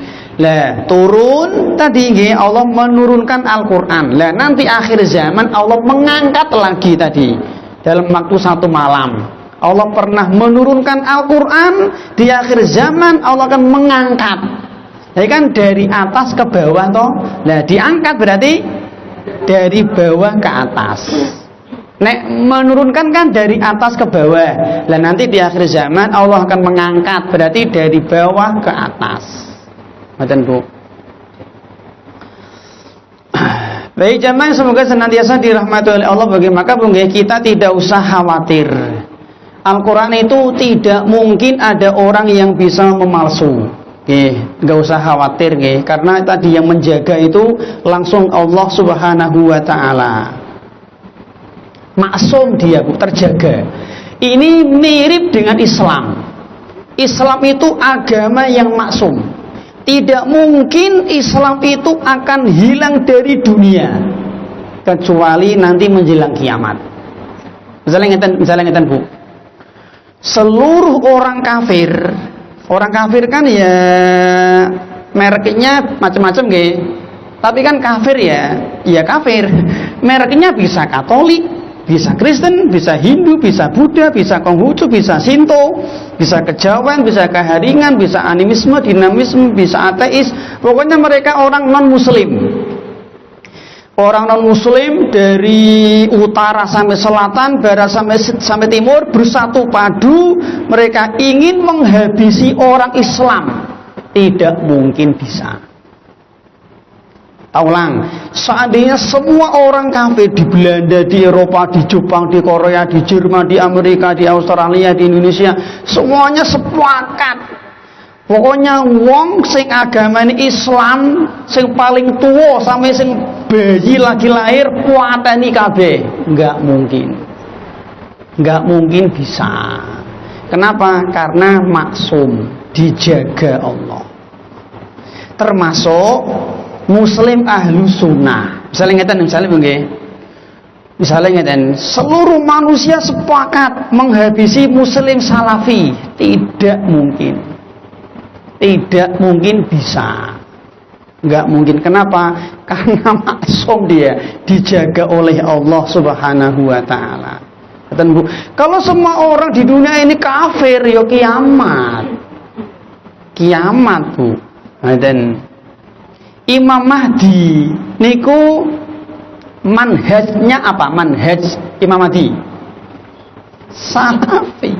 A: turun tadi Allah menurunkan Al-Qur'an. Lah nanti akhir zaman Allah mengangkat lagi tadi dalam waktu satu malam. Allah pernah menurunkan Al-Quran, di akhir zaman Allah akan mengangkat. Jadi kan dari atas ke bawah toh. Nah diangkat berarti dari bawah ke atas. Nek menurunkan kan dari atas ke bawah. Nah nanti di akhir zaman Allah akan mengangkat, berarti dari bawah ke atas. Ngoten Bu. Baik jamaah, semoga senantiasa dirahmati oleh Allah. Maka kita tidak usah khawatir. Al-Quran itu tidak mungkin ada orang yang bisa memalsu. Nggak usah khawatir, karena tadi yang menjaga itu langsung Allah Subhanahu wa Ta'ala. Maksum dia, terjaga. Ini mirip dengan Islam. Islam itu agama yang maksum. Tidak mungkin Islam itu akan hilang dari dunia kecuali nanti menjelang kiamat. Misalnya ngeten Bu. Seluruh orang kafir Orang kafir kan ya mereknya macam-macam nggih. Tapi kan kafir ya kafir. Mereknya bisa Katolik, bisa Kristen, bisa Hindu, bisa Buddha, bisa Konghucu, bisa Shinto, bisa kejawen, bisa keharingan, bisa animisme, dinamisme, bisa ateis. Pokoknya mereka orang non-muslim. Orang non-muslim dari utara sampai selatan, barat sampai timur bersatu padu. Mereka ingin menghabisi orang Islam. Tidak mungkin bisa. Ulang, seandainya semua orang kafir di Belanda, di Eropa, di Jepang, di Korea, di Jerman, di Amerika, di Australia, di Indonesia, semuanya sepakat. Pokoknya wong sing agama Islam sing paling tua sampai sing bayi lagi lahir kuateni kabeh, enggak mungkin bisa. Kenapa? Karena maksum, dijaga Allah. Termasuk Muslim ahlu sunnah. Misalnya ngeten, seluruh manusia sepakat menghabisi Muslim salafi, tidak mungkin. Tidak mungkin bisa. Enggak mungkin. Kenapa? Karena maksum dia, dijaga oleh Allah Subhanahu wa taala. Bu, kalau semua orang di dunia ini kafir, ya kiamat. Kiamat, Bu. Dan Imam Mahdi niku manhajnya apa? Manhaj Imam Mahdi salafi.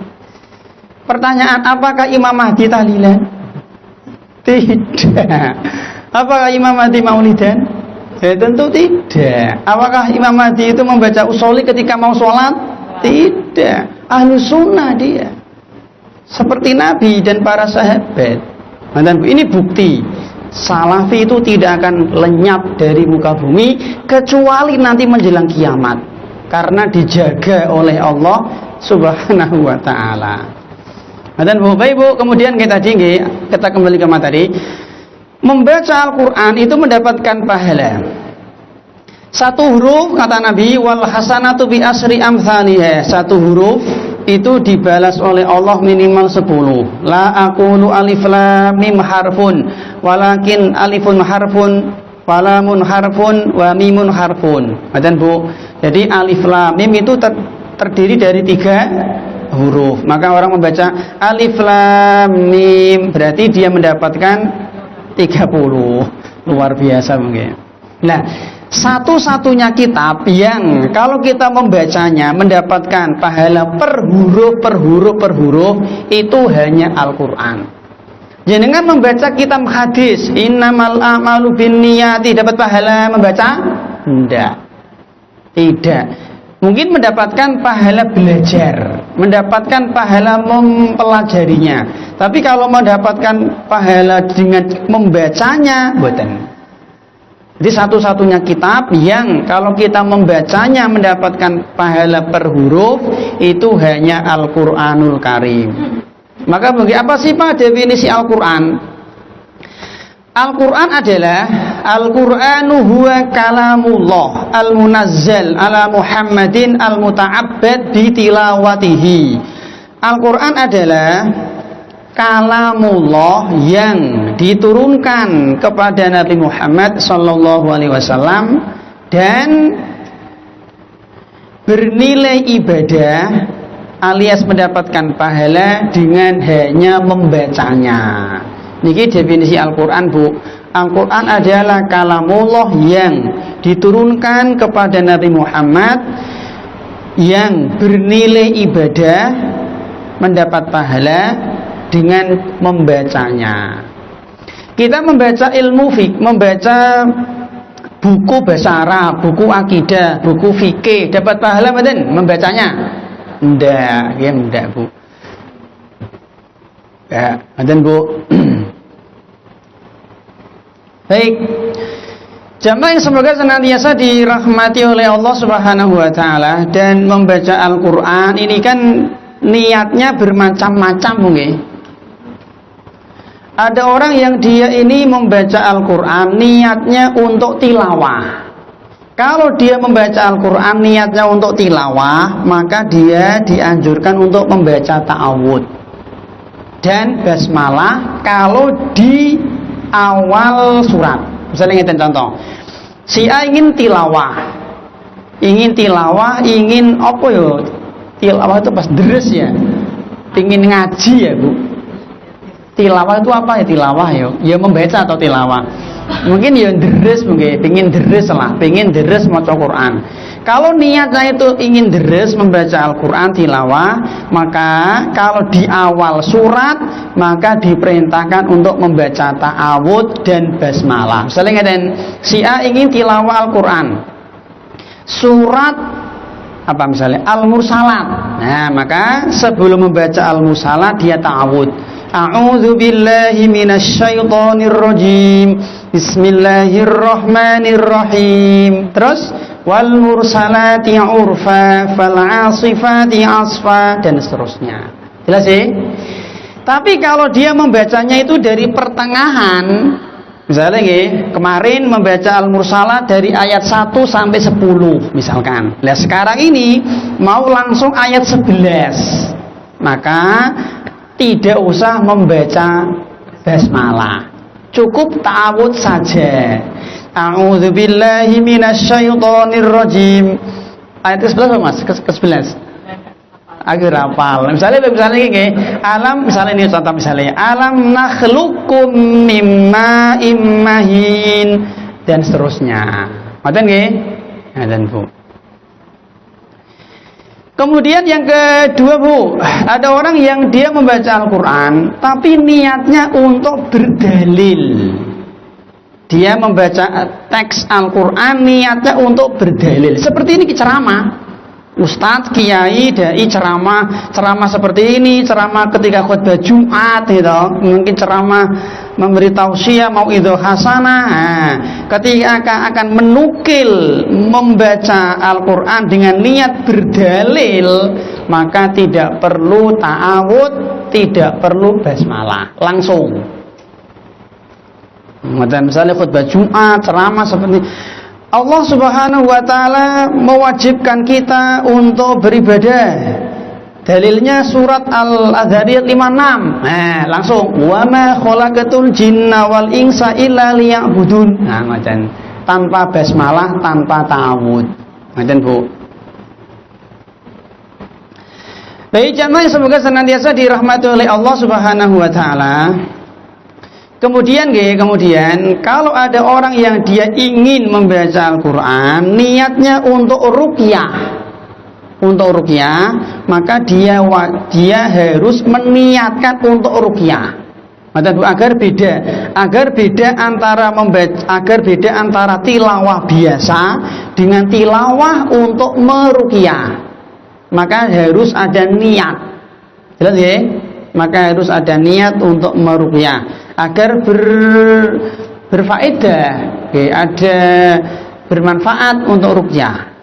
A: Pertanyaan, apakah Imam Mahdi tahlilan? Tidak. Apakah Imam Mahdi maulidan? Tentu tidak. Apakah Imam Mahdi itu membaca usoli ketika mau sholat? Tidak. Ahlu sunnah dia, seperti Nabi dan para sahabat. Dan ini bukti salafi itu tidak akan lenyap dari muka bumi kecuali nanti menjelang kiamat, karena dijaga oleh Allah Subhanahu wa taala. Dan Bapak Ibu, kemudian kita kembali ke materi. Membaca Al-Quran itu mendapatkan pahala. Satu huruf, kata Nabi, wal hasanatu bi asri amthaliha. Satu huruf itu dibalas oleh Allah minimal 10. La aqulu alif lam mim harfun, walakin alifun harfun, walamun harfun, wa mimun harfun. Dan Bu, jadi alif lam mim itu terdiri dari 3 huruf. Maka orang membaca alif lam mim, berarti dia mendapatkan 30. Luar biasa mungkin. Nah, satu-satunya kitab yang kalau kita membacanya mendapatkan pahala per huruf itu hanya Al-Quran. Jangan membaca kitab hadis innamal a'malu binniyati dapat pahala membaca? Tidak. Mungkin mendapatkan pahala belajar, mendapatkan pahala mempelajarinya. Tapi kalau mendapatkan pahala dengan membacanya, boten. Jadi satu-satunya kitab yang kalau kita membacanya mendapatkan pahala per huruf itu hanya Al-Quranul Karim. Maka bagi apa sih Pak definisi Al-Quran? Al-Quran adalah Al-Quranu huwa kalamullah al-munazzal ala Muhammadin al-muta'abbad bitilawatihi. Al-Quran adalah kalamullah yang diturunkan kepada Nabi Muhammad sallallahu alaihi wasallam dan bernilai ibadah alias mendapatkan pahala dengan hanya membacanya. Niki definisi Al-Quran, Bu. Al-Quran adalah kalamullah yang diturunkan kepada Nabi Muhammad yang bernilai ibadah mendapat pahala dengan membacanya. Kita membaca ilmu fiqh, membaca buku bahasa Arab, buku akidah, buku fikih, dapat pahala betul membacanya? Enggak, Bu. Ya, betul, Bu. Baik, jamaah yang semoga senantiasa dirahmati oleh Allah Subhanahu wa taala, dan membaca Al-Qur'an ini kan niatnya bermacam-macam mungkin. Ada orang yang dia ini membaca Al-Qur'an niatnya untuk tilawah. Kalau dia membaca Al-Qur'an niatnya untuk tilawah, maka dia dianjurkan untuk membaca ta'awud. dan basmalah kalau di awal surat. Misalnya ngeten contoh. Si A ingin tilawah, ingin apa ya? Tilawah itu pas deres ya. Ingin ngaji ya, Bu. Tilawah itu apa ya tilawah ya? Ya membaca atau tilawah. Mungkin ya deres mungkin, pengen deres maca Quran. Kalau niatnya itu ingin deres membaca Al-Quran tilawah, maka kalau di awal surat maka diperintahkan untuk membaca ta'awudz dan basmalah. Misalnya ngeten, si A ingin tilawah Al-Quran, surat apa misalnya Al-Mursalat. Nah, maka sebelum membaca Al-Mursalat dia ta'awudz. A'udzu billahi minasyaitonir rajim. Bismillahirrahmanirrahim. Terus wal mursalati urfa fal 'asifati 'asfa dan seterusnya. Jelas sih? Tapi kalau dia membacanya itu dari pertengahan, misalnya kemarin membaca Al-Mursalat dari ayat 1 sampai 10 misalkan. Nah, sekarang ini mau langsung ayat 11. Maka tidak usah membaca basmalah. Cukup ta'awudz saja. A'udzu billahi minasyaitonir rajim. Ayat ke-11 Mas? Ke-11. Agar hafal. Misalnya gini, alam misalnya ini contoh misalnya, alam nakhluqukum mimma immahin dan seterusnya. Ngoten nggih? Ngoten Bu. Kemudian yang kedua Bu, ada orang yang dia membaca Al-Quran tapi niatnya untuk berdalil. Dia membaca teks Al-Quran niatnya untuk berdalil. Seperti ini ceramah. Ustadz, kiai, dai ceramah seperti ini, ceramah ketika khutbah Jumat gitu. Mungkin ceramah memberi tausiah, mauidhah hasanah. Nah, ketika akan menukil membaca Al-Qur'an dengan niat berdalil, maka tidak perlu ta'awudz, tidak perlu basmalah, langsung. Misalnya khutbah Jumat, ceramah seperti Allah Subhanahu wa taala mewajibkan kita untuk beribadah. Dalilnya surat Al-Adzariyat 56. Nah, langsung wa ma khalaqatul jinna wal insa illa liya'budun. Nah, macam tanpa basmalah, tanpa ta'awudz. Macam Bu. Baik jamaah, semoga senantiasa dirahmati oleh Allah Subhanahu wa taala. Kemudian kalau ada orang yang dia ingin membaca Al-Quran, niatnya untuk ruqyah, maka dia harus meniatkan untuk ruqyah. Agar beda antara tilawah biasa dengan tilawah untuk meruqyah. Maka harus ada niat. Jelas ya? Maka harus ada niat untuk meruqyah agar berfaedah, ada bermanfaat untuk ruqyah.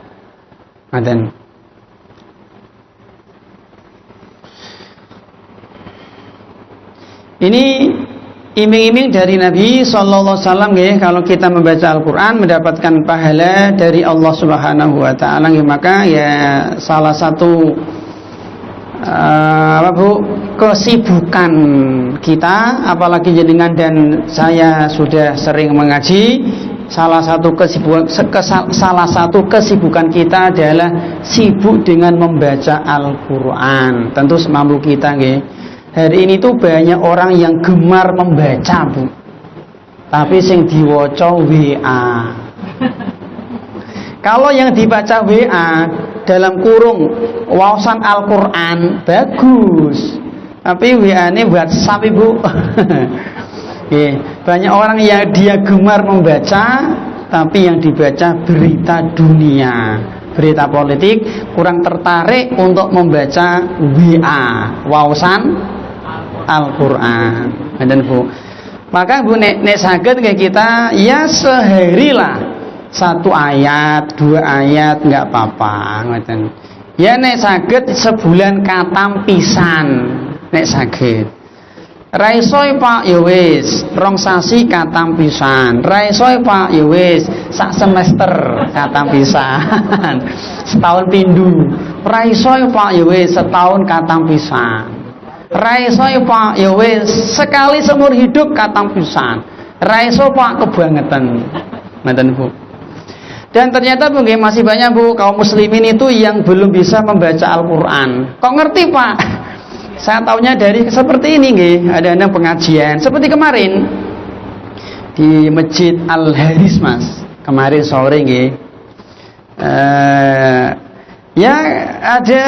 A: Ini iming-iming dari Nabi sallallahu alaihi wasallam kalau kita membaca Al-Qur'an mendapatkan pahala dari Allah Subhanahu wa taala, maka ya salah satu kesibukan kita, apalagi jenengan dan saya sudah sering mengaji, salah satu kesibukan kita adalah sibuk dengan membaca Al-Qur'an. Tentu semampu kita Hari ini tuh banyak orang yang gemar membaca Bu, tapi sing diwaca WA. Kalau yang dibaca WA dalam kurung wawasan Al-Quran bagus, tapi WA ini WhatsApp Ibu. Banyak orang yang dia gemar membaca, tapi yang dibaca berita dunia, berita politik, kurang tertarik untuk membaca WA wawasan Al-Quran. Dan Bu, maka Bu nek saged kayak kita ya sehari lah 1 ayat, 2 ayat nggak apa-apa, ngoten. Ya nek saged sebulan katam pisan, nek saged. Ra iso Pak ya wis 2 sasi katam pisan. Ra iso Pak ya wis sak semester katam pisan. Setahun pindu. Ra iso Pak ya wis setahun katam pisan. Ra iso ya Pak, ya wis sekali seumur hidup katang pisan. Ra iso Pak kebangetan. Ngoten Bu. Dan ternyata Bu masih banyak Bu kaum muslimin itu yang belum bisa membaca Al-Qur'an. Kok ngerti Pak? Saya taunya dari seperti ini nggih, ada pengajian seperti kemarin di Masjid Al-Haris Mas. Kemarin sore nggih. Ya ada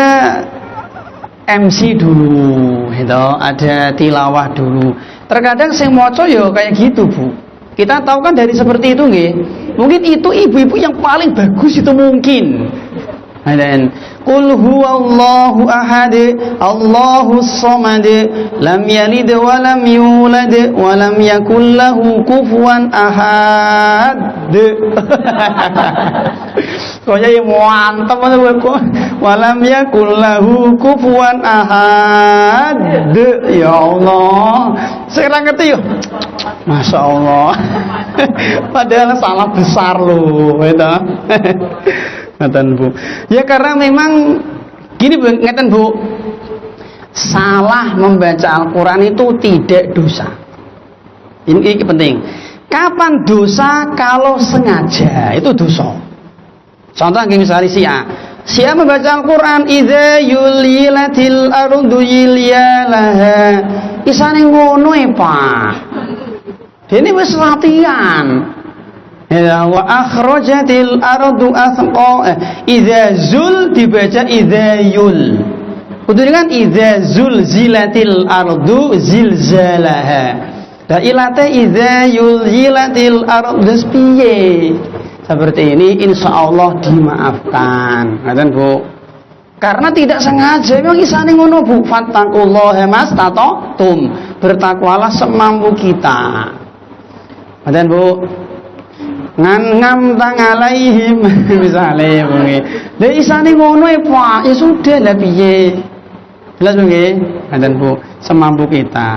A: MC dulu, gitu, ada tilawah dulu. Terkadang sing maca ya kayak gitu Bu. Kita tahu kan dari seperti itu nggih. Mungkin itu ibu-ibu yang paling bagus itu mungkin. Dan qul huwallahu ahad, Allahus samad, lam yalid wa lam yulad wa lam yakul lahu kufuwan ahad. Kaya yang mantap kok. Wa lam yakul lahu kufuwan ahad. Ya Allah. Sekarang ngerti yuk. Masya Allah. Padahal salah besar loh, itu. Ngeten Bu. Ya karena memang gini Bu, ngeten Bu. Salah membaca Al-Qur'an itu tidak dosa. Ini penting. Kapan dosa? Kalau sengaja, itu dosa. Contoh misalnya Sia membaca Al-Qur'an idza yulilatil ardu yilyalaha. Isane ngono Pak. Dene wis latihan. Ya wa akhrajatil ardu athqa. Idza zul dibaca idza yul. Kudu kan idza zulzilatil ardu zilzalaha. Da ilate idza yulilatil ardu piye? Seperti ini insyaallah dimaafkan. Ngaten Bu. Karena tidak sengaja memang isane ngono Bu. Fattaqullaha mastata'tum. Bertakwalah semampu kita. Ngaten Bu. Ngam tang alaihim misale bengi. Lah isane ngono Pak, ya sudah lah piye. Jelas nggih? Ngaten Bu, semampu kita.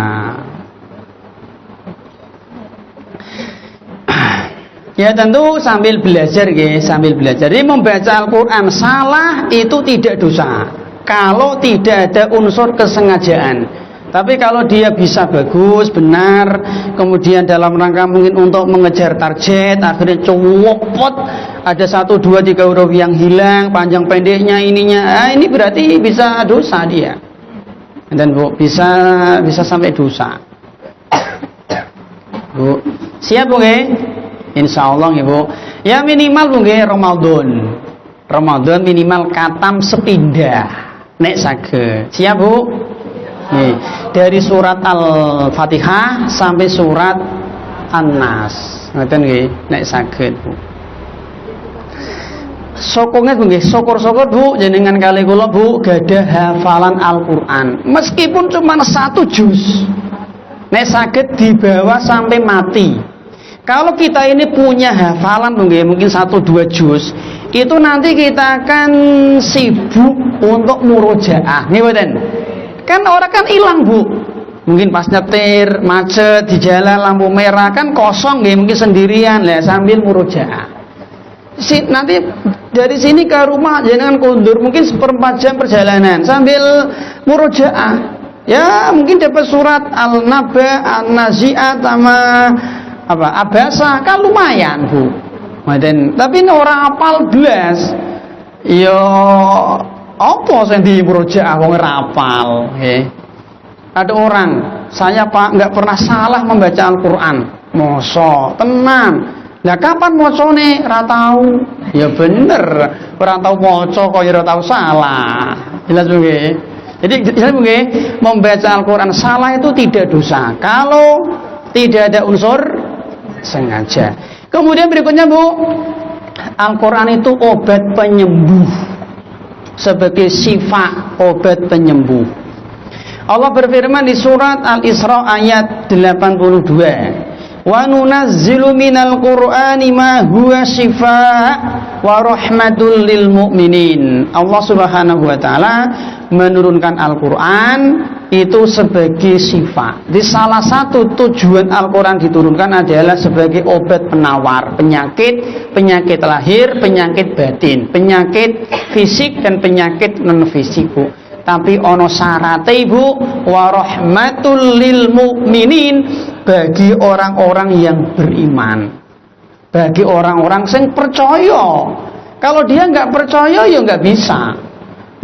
A: Ya tentu sambil belajar nggih, sambil belajar. Jadi membaca Al-Qur'an salah itu tidak dosa. Kalau tidak ada unsur kesengajaan. Tapi kalau dia bisa bagus, benar, kemudian dalam rangka mungkin untuk mengejar target, akhirnya copot, ada 1, 2, 3 huruf yang hilang, panjang pendeknya ininya, ini berarti bisa dosa dia. Dan Bu, bisa sampai dosa. Bu, siap Bu nggih? Insyaallah nggih Bu. Ya minimal Bu nggih Ramadan minimal katam sepindah. Nek saged. Siap Bu? Nih, dari surat Al-Fatihah sampai surat An-Nas. Ngoten nggih, nek saged Bu. Sokonge Bu nggih, syukur-syukur Bu jenengan kali kula Bu gadah hafalan Al-Qur'an. Meskipun cuma 1 juz. Nek saged dibawa sampai mati. Kalau kita ini punya hafalan Bu nggih, mungkin 1-2 juz, itu nanti kita akan sibuk untuk murojaah. Nggih mboten? Kan orang kan hilang Bu. Mungkin pas nyetir, macet di jalan lampu merah kan kosong nggih, mungkin sendirian lah sambil murojaah. Nanti dari sini ke rumah jangan kundur, mungkin 1/4 jam perjalanan sambil murojaah. Ya, mungkin dapat surat Al-Naba, An-Nazi'at sama Abasa kan lumayan Bu. Tapi ini orang apal belas. Yo apa sing di murojaah wong rapal nggih. Ada orang, saya Pak enggak pernah salah membaca Al-Qur'an. Mosok tenan. Lah kapan macane ra tahu? Ya bener, ora tahu maca kok ya ora tahu salah. Jelas nggih. Jadi jelas nggih, membaca Al-Qur'an salah itu tidak dosa kalau tidak ada unsur sengaja. Kemudian berikutnya Bu, Al-Qur'an itu obat penyembuh. Sebagai sifat obat penyembuh. Allah berfirman di surat Al-Isra ayat 82. Wa nunazzilu minal Qur'ani ma huwa shifaa wa rahmatul lil mu'minin. Allah Subhanahu wa taala menurunkan Al-Qur'an itu sebagai sifat. Di salah satu tujuan Al-Qur'an diturunkan adalah sebagai obat penawar penyakit lahir, penyakit batin, penyakit fisik dan penyakit non fisik Bu. Tapi ono syarate Ibu, wa rahmatul lil mukminin, bagi orang-orang yang beriman. Bagi orang-orang yang percaya. Kalau dia nggak percaya ya nggak bisa.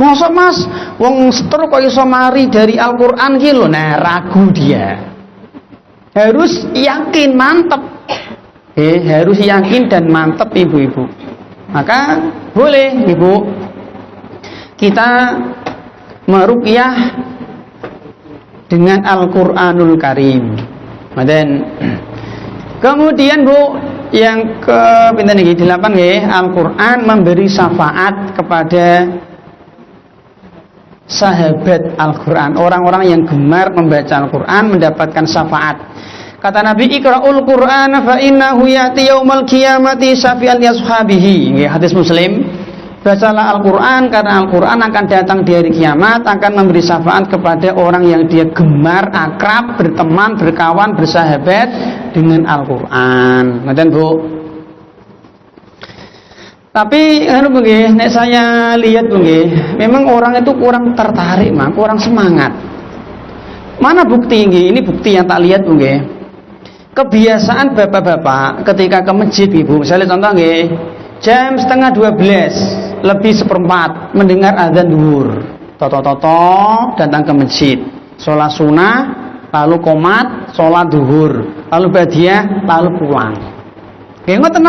A: Masa Mas wong setro kok iso mari dari Al-Qur'an ki lho, nah ragu dia. Harus yakin, mantep. Harus yakin dan mantep ibu-ibu. Maka boleh Ibu kita meruqyah dengan Al-Qur'anul Karim. Kemudian Bu, yang ke pinten iki 8 nggih, Al-Qur'an memberi syafaat kepada sahabat Al-Qur'an. Orang-orang yang gemar membaca Al-Qur'an mendapatkan syafaat. Kata Nabi, Iqra'ul Qur'ana fa innahu ya'ti yaumal qiyamati syafi'an li ashabihi. Nggih, hadis Muslim. Bacalah Al-Qur'an karena Al-Qur'an akan datang di hari kiamat, akan memberi syafaat kepada orang yang dia gemar, akrab, berteman, berkawan, bersahabat dengan Al-Qur'an. Ngoten Bu. Tapi nggih, nek saya lihat nggih, memang orang itu kurang tertarik, kurang semangat. Mana bukti nggih? Ini bukti yang tak lihat nggih. Kebiasaan bapak-bapak ketika ke masjid Ibu, misalnya contoh nggih, jam 11:30 lebih seperempat mendengar azan zuhur, toto datang ke masjid, sholat sunnah, lalu qomat, sholat zuhur, lalu badiah, lalu pulang. Ngoten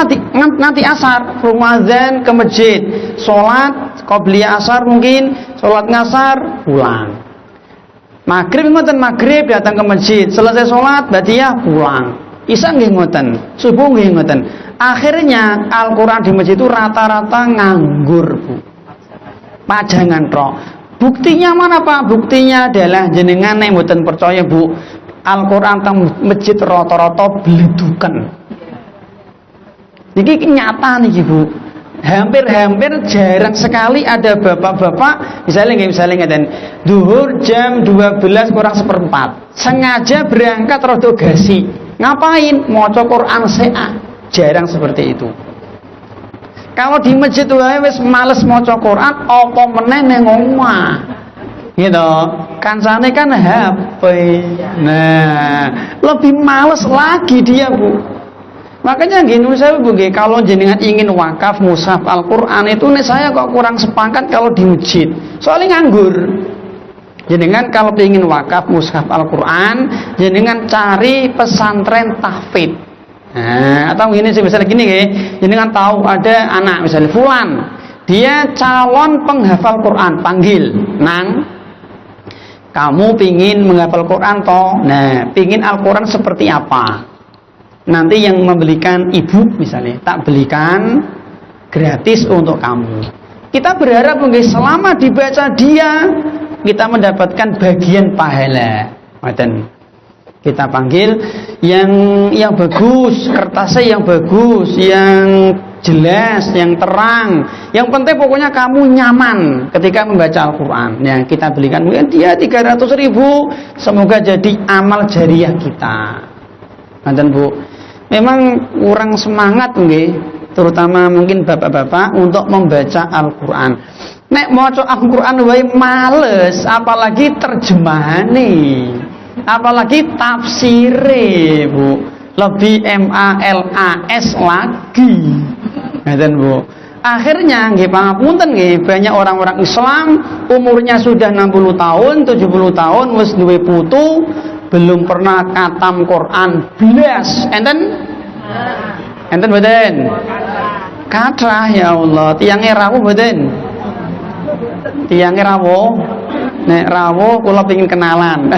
A: nanti asar, rumah azan ke masjid, sholat qobliyah asar mungkin, sholat ngasar, pulang. Maghrib ngoten, maghrib datang ke masjid, selesai sholat badiah pulang. Isya nggih ngoten, subuh nggih ngoten. Akhirnya Al-Qur'an di masjid itu rata-rata nganggur Bu, pajangan tok. Buktinya mana Pak? Buktinya adalah jenengan nek mboten percaya Bu, Al-Qur'an teng masjid rata-rata bledukan. Iki nyata nih Bu. Hampir jarang sekali ada bapak-bapak misalnya ngeten, zuhur jam 12 kurang seperempat, sengaja berangkat rada gasi. Ngapain? Maca Quran se'a. Jarang seperti itu. Kalau di masjid wae wis males maca Quran, apa meneh ning omah. Gitu. Kancane kan HP. Nah, lebih males lagi dia Bu. Makanya gini saya Bu, kalau jenengan ingin wakaf mushaf Al-Qur'an itu nih saya kok kurang sepakat kalau di masjid. Soalnya nganggur. Jenengan kalau ingin wakaf mushaf Al-Qur'an, jenengan cari pesantren tahfidz. Nah, atau gini sih misalnya gini jenengan tahu ada anak misalnya fulan, dia calon penghafal Quran, panggil, "Nang, kamu pingin menghafal Quran toh? Nah, pingin Al-Qur'an seperti apa? Nanti yang membelikan ibu misalnya, tak belikan gratis untuk kamu." Kita berharap mungkin selama dibaca dia, kita mendapatkan bagian pahala. Kita panggil yang bagus, kertasnya yang bagus, yang jelas, yang terang. Yang penting pokoknya kamu nyaman ketika membaca Al-Qur'an. Yang kita belikan mungkin dia 300.000, semoga jadi amal jariah kita. Ngoten Bu. Memang kurang semangat nggih, terutama mungkin bapak-bapak untuk membaca Al-Qur'an. Nek maca Al-Qur'an wae males, apalagi terjemahane. Apalagi tafsire Bu, lebih MALAS lagi. Ngoten Bu. Akhirnya nggih pangapunten nggih, banyak orang-orang Islam umurnya sudah 60 tahun, 70 tahun wis duwe putu, belum pernah khatam Quran blas. Enten mboten? Kathah ya Allah, tiange rawuh mboten? Tiange rawuh. Nek rawuh kula pengin kenalan.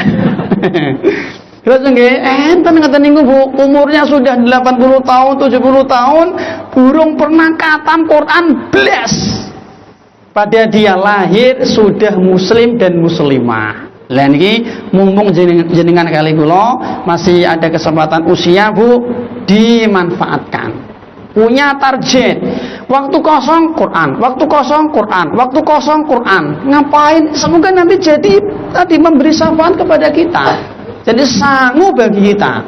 A: Terus nggih, enten ngeten niku Bu, umurnya sudah 80 tahun, 70 tahun, burung pernah khatam Quran blas. Padahal dia lahir sudah muslim dan muslimah. Lah niki mumpung jenengan kali kula masih ada kesempatan usia Bu, dimanfaatkan. Punya target. Waktu kosong Quran, waktu kosong Quran, waktu kosong Quran. Ngapain? Semoga nanti jadi tadi memberi syafaat kepada kita. Jadi sangu bagi kita.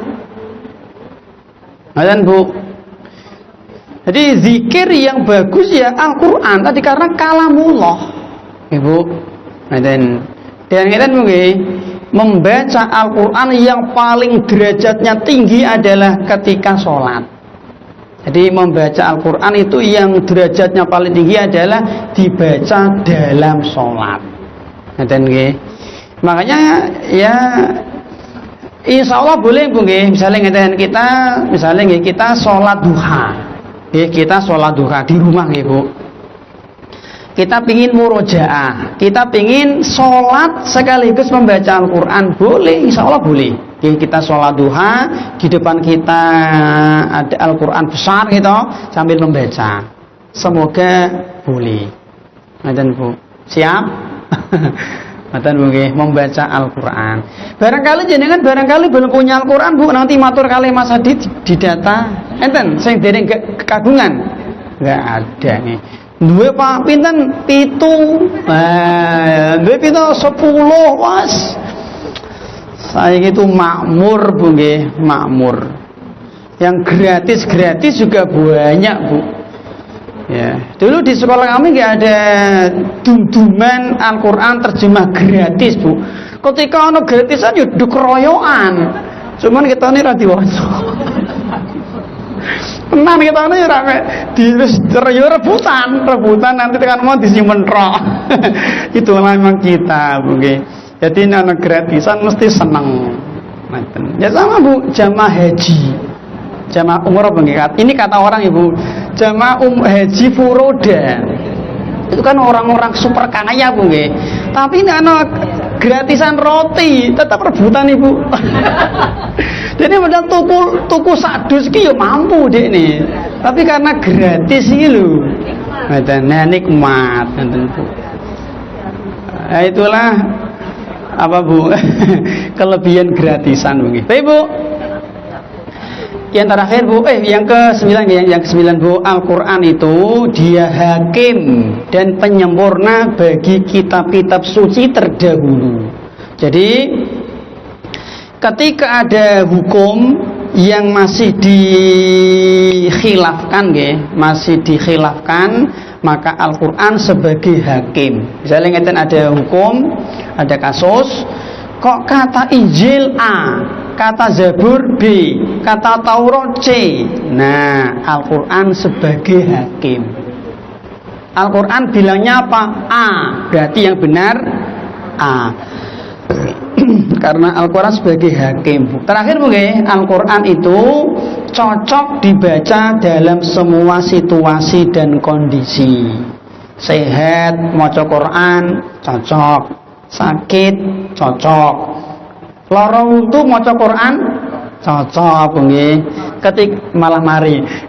A: Ngoten Bu. Jadi zikir yang bagus ya Al-Qur'an tadi karena kalamullah. Ibu. Dan ngeten nggih, membaca Al-Qur'an yang paling derajatnya tinggi adalah ketika sholat. Jadi membaca Al-Qur'an itu yang derajatnya paling tinggi adalah dibaca dalam sholat. Ngeten nggih. Makanya ya insya Allah boleh Bu nggih, misalnya ngeten kita sholat duha. Kita sholat duha di rumah nggih Bu. Kita pingin murojaah, kita pingin sholat sekaligus membaca Al-Qur'an, boleh, insya Allah boleh. Kita sholat duha, di depan kita ada Al-Qur'an besar gitu, sambil membaca. Semoga boleh. Ngeten Bu, siap? Ngeten Bu nggih, membaca Al-Qur'an. Barangkali jenengan belum punya Al-Qur'an Bu, nanti matur kali Mas Adi di data. Enten sing dereng kekagungan. Enggak ada nih. Duwe Pak pinten 7. Duwe pinten 10 was. Saya itu makmur Bu nggih, makmur. Yang gratis juga banyak Bu. Ya, dulu di sekolah kami nggak ada dunduman Al-Qur'an terjemah gratis Bu. Ketika ono gratisan yo dikeroyokan. Cuman kita ini ra diwaca. Tenan kita ini rame di rebutan nanti tekan mau disimpen rok. Itulah memang kita Bu nggih. Jadi ana gratisan mesti seneng. Ya sama Bu, jamaah haji. Jamaah umroh mengikat. Ini kata orang Ibu, jamaah haji furoda. Itu kan orang-orang super kaya Bu nggih. Tapi ini ana gratisan roti, tetap rebutan Ibu. Jadi padahal tuku sadus ki ya mampu dek nih. Tapi karena gratis iki lho. Nah, nikmat ngoten Bu. Nah, itulah apa Bu? Kelebihan gratisan Bu nggih. Baik Bu. Yang terakhir Bu, yang ke-9 Bu, Al-Qur'an itu dia hakim dan penyempurna bagi kitab-kitab suci terdahulu. Jadi ketika ada hukum yang masih dikhilafkan maka Al-Qur'an sebagai hakim. Misalnya ngeten ada hukum, ada kasus, kok kata Injil A, kata Zabur B, kata Taurat C. Nah, Al-Qur'an sebagai hakim. Al-Qur'an bilangnya apa? A, berarti yang benar A. Karena Al-Qur'an sebagai hakim. Terakhir mungkin Al-Qur'an itu cocok dibaca dalam semua situasi dan kondisi. Sehat maca Qur'an cocok, sakit cocok, lara untu maca Qur'an cocok nggih.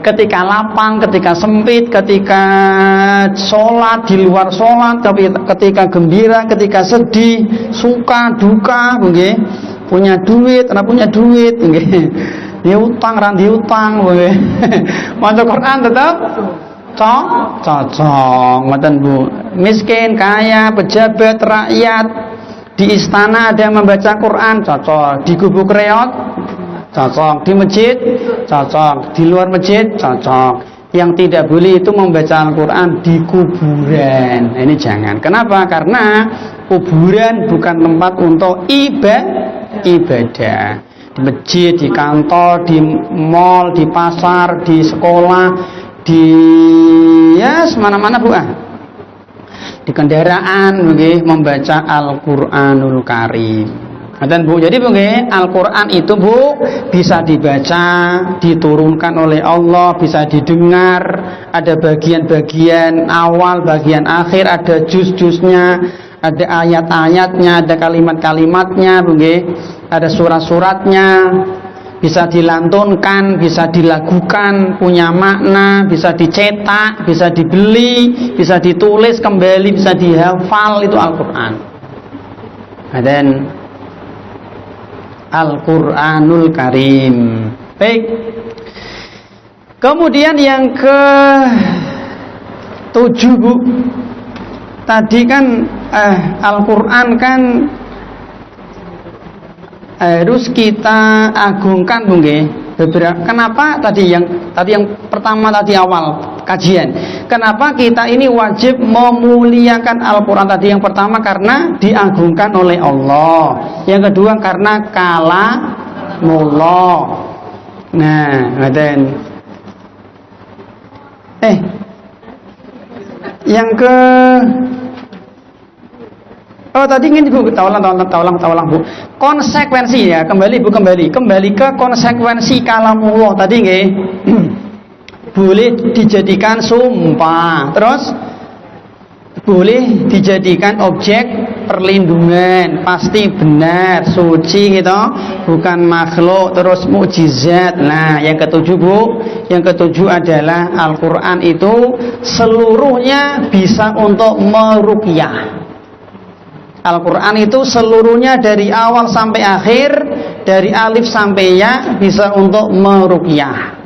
A: Ketika lapang, ketika sempit, ketika sholat, di luar sholat, tapi ketika gembira, ketika sedih, suka, duka nggih. Punya duit, ora punya duit nggih. Diutang, ra diutang nggih. Maca Qur'an tetap cocok ngoten Bu. Miskin, kaya, pejabat, rakyat, di istana ada membaca Quran cocok, di gubuk reot cocok, di masjid cocok, di luar masjid cocok. Yang tidak boleh itu membaca Al-Quran di kuburan. Nah, ini jangan. Kenapa? Karena kuburan bukan tempat untuk ibadah. Di masjid, di kantor, di mall, di pasar, di sekolah, di semana-mana Bu. Di kendaraan nggih membaca Al-Qur'anul Karim. Ngoten Bu. Jadi Bu nggih, Al-Qur'an itu Bu bisa dibaca, diturunkan oleh Allah, bisa didengar, ada bagian-bagian awal, bagian akhir, ada juz-juznya, ada ayat-ayatnya, ada kalimat-kalimatnya Bu nggih, ada surat-suratnya. Bisa dilantunkan, bisa dilagukan, punya makna, bisa dicetak, bisa dibeli, bisa ditulis kembali, bisa dihafal, itu Al-Qur'an. Dan Al-Qur'anul Karim. Baik. Kemudian yang ke-7 Bu. Tadi kan Al-Qur'an kan harus kita agungkan Bu nggih. Kenapa tadi yang pertama tadi awal kajian? Kenapa kita ini wajib memuliakan Al-Quran tadi? Yang pertama karena diagungkan oleh Allah. Yang kedua karena kalamullah. Nah, ngaten. Yang ke tadi ingin Bu, taulang Bu. Konsekuensi ya, kembali ke konsekuensi kalamullah tadi nggih. Boleh dijadikan sumpah, terus boleh dijadikan objek perlindungan, pasti benar, suci gitu, bukan makhluk, terus mukjizat. Nah, yang ketujuh Bu, yang ketujuh adalah Al-Quran itu seluruhnya bisa untuk meruqyah. Al-Quran itu seluruhnya dari awal sampai akhir, dari alif sampai ya, bisa untuk meruqyah.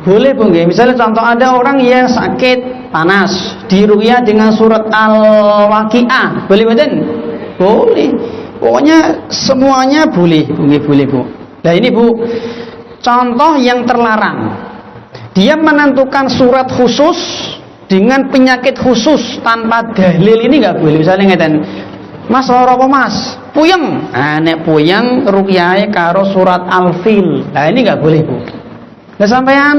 A: Boleh Bu nggih, misalnya contoh ada orang yang sakit panas, diruqyah dengan surat Al-Waqiah. Boleh mboten? Boleh. Pokoknya semuanya boleh, boleh Bu. Nah ini Bu, contoh yang terlarang. Dia menentukan surat khusus dengan penyakit khusus tanpa dalil, ini enggak boleh. Misalnya ngeten, Mas lara apa Mas? Puyeng. Nah nek puyeng ruqyahe karo surat Al-Fil. Nah ini enggak boleh Bu. Nah sampean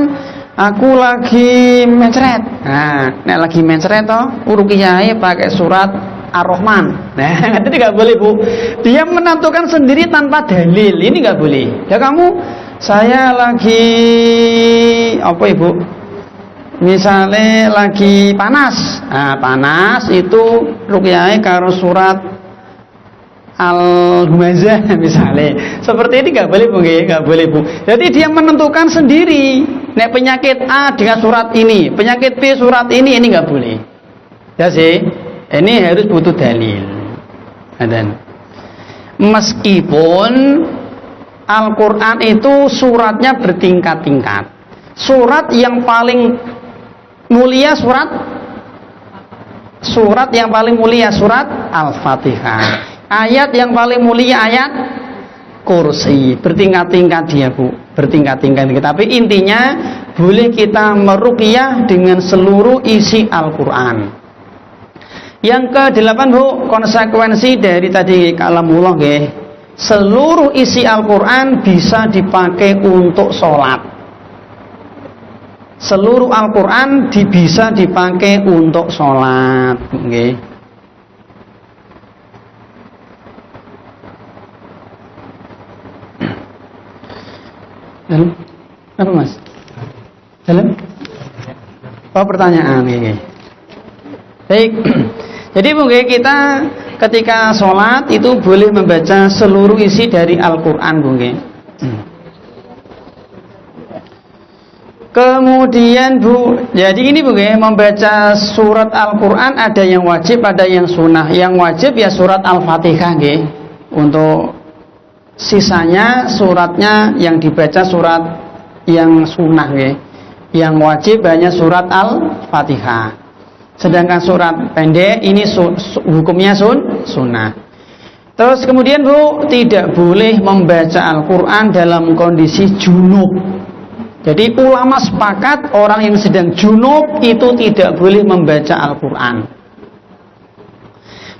A: aku lagi mencret. Nah, nek lagi mencret toh ruqyahe pakai surat Ar-Rahman. Nah, itu enggak boleh Bu. Dia menentukan sendiri tanpa dalil. Ini enggak boleh. Ya kamu, saya lagi apa Ibu? Misalnya lagi panas. Nah, panas itu ruqyahe karo surat Al-Humazah misalnya. Seperti ini nggak boleh Bu, nggak boleh Bu. Jadi dia menentukan sendiri. Nek penyakit A dengan surat ini, penyakit B surat ini nggak boleh. Ya sih, ini harus butuh dalil. Dan meskipun Al-Quran itu suratnya bertingkat-tingkat. Surat yang paling mulia surat yang paling mulia surat Al-Fatihah. Ayat yang paling mulia ayat kursi. Bertingkat-tingkat dia Bu, bertingkat-tingkat. Tapi intinya boleh kita meruqyah dengan seluruh isi Al-Quran. Yang ke-8 Bu, konsekuensi dari tadi kalamullah nggih. Seluruh isi Al-Quran bisa dipakai untuk sholat. Seluruh Al-Quran bisa dipakai untuk sholat. Nggih. Dalam? Apa Mas? Dalam? Oh pertanyaan ini. Baik. Jadi mungkin kita ketika sholat itu boleh membaca seluruh isi dari Al-Quran mungkin. Kemudian Bu, jadi ini mungkin membaca surat Al-Quran ada yang wajib, ada yang sunnah. Yang wajib ya surat Al-Fatihah nggih. Untuk sisanya suratnya yang dibaca surat yang sunnah nggih. Yang wajib hanya surat Al-Fatihah. Sedangkan surat pendek ini hukumnya sunnah. Terus kemudian Bu, tidak boleh membaca Al-Quran dalam kondisi junub. Jadi ulama sepakat orang yang sedang junub itu tidak boleh membaca Al-Quran.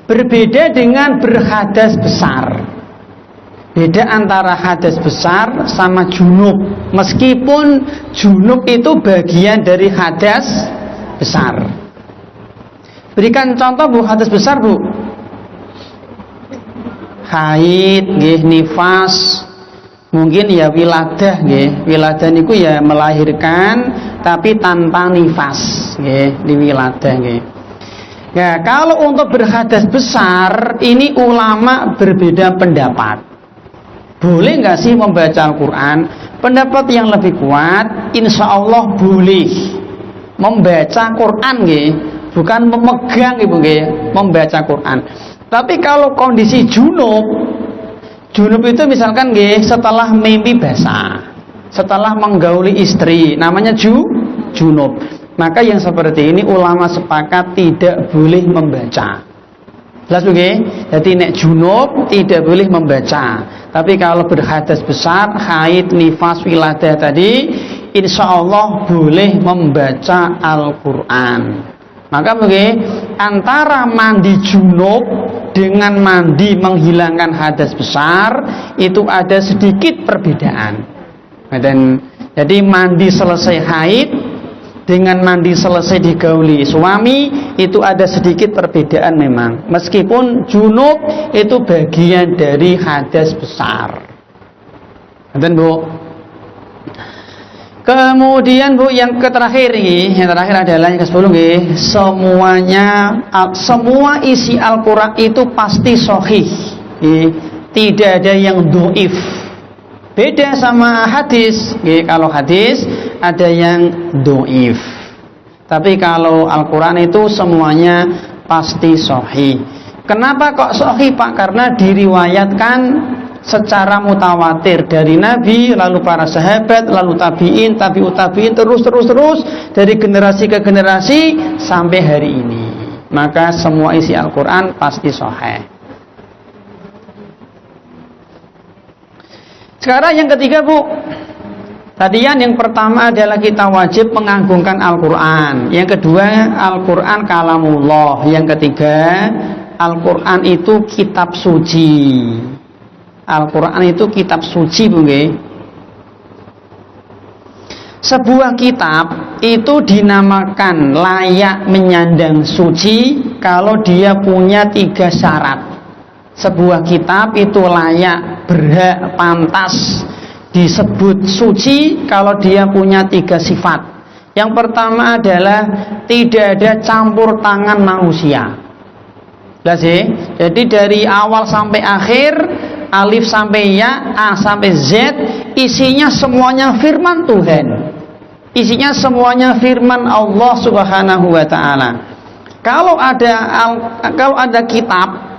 A: Berbeda dengan berhadas besar. Beda antara hadas besar sama junub. Meskipun junub itu bagian dari hadas besar. Berikan contoh Bu, hadas besar Bu. Haid, nggih, nifas, mungkin ya wiladah nggih. Wiladah niku ya melahirkan tapi tanpa nifas nggih, di wiladah nggih. Ya, kalau untuk berhadas besar ini ulama berbeda pendapat. Boleh nggak sih membaca Al-Quran? Pendapat yang lebih kuat, insya Allah boleh membaca Quran, nggih, bukan memegang, ibu, nggih, membaca Quran. Tapi kalau kondisi junub itu misalkan, nggih, setelah mimpi basah, setelah menggauli istri, namanya junub. Maka yang seperti ini ulama sepakat tidak boleh membaca. Jelas nggih? Jadi nek junub tidak boleh membaca. Tapi kalau berhadas besar, haid, nifas, wiladah tadi insya Allah boleh membaca Al-Quran. Maka antara mandi junub dengan mandi menghilangkan hadas besar itu ada sedikit perbedaan. Jadi mandi selesai haid dengan mandi selesai digauli suami itu ada sedikit perbedaan memang. Meskipun junub itu bagian dari hadas besar. Bu. Kemudian Bu, yang terakhir adalah yang ke-10 semua isi Al-Qur'an itu pasti sahih. Tidak ada yang dhaif. Beda sama hadis. Kalau hadis ada yang dhaif. Tapi kalau Al-Qur'an itu semuanya pasti sahih. Kenapa kok sahih, Pak? Karena diriwayatkan secara mutawatir dari Nabi, lalu para sahabat, lalu tabi'in, tabi'ut tabi'in, terus dari generasi ke generasi sampai hari ini. Maka semua isi Al-Quran pasti sahih. Sekarang yang ketiga, Bu. Tadian yang pertama adalah kita wajib mengagungkan Al-Quran. Yang kedua, Al-Quran kalamullah. Yang ketiga, Al-Quran itu kitab suci. Al-Quran itu kitab suci, Bu. Sebuah kitab itu dinamakan layak menyandang suci kalau dia punya 3 syarat. Sebuah kitab itu layak, berhak, pantas disebut suci kalau dia punya 3 sifat. Yang pertama adalah tidak ada campur tangan manusia. Jadi dari awal sampai akhir, alif sampai ya, A sampai Z, isinya semuanya firman Tuhan. Isinya semuanya firman Allah Subhanahu wa taala. Kalau ada kitab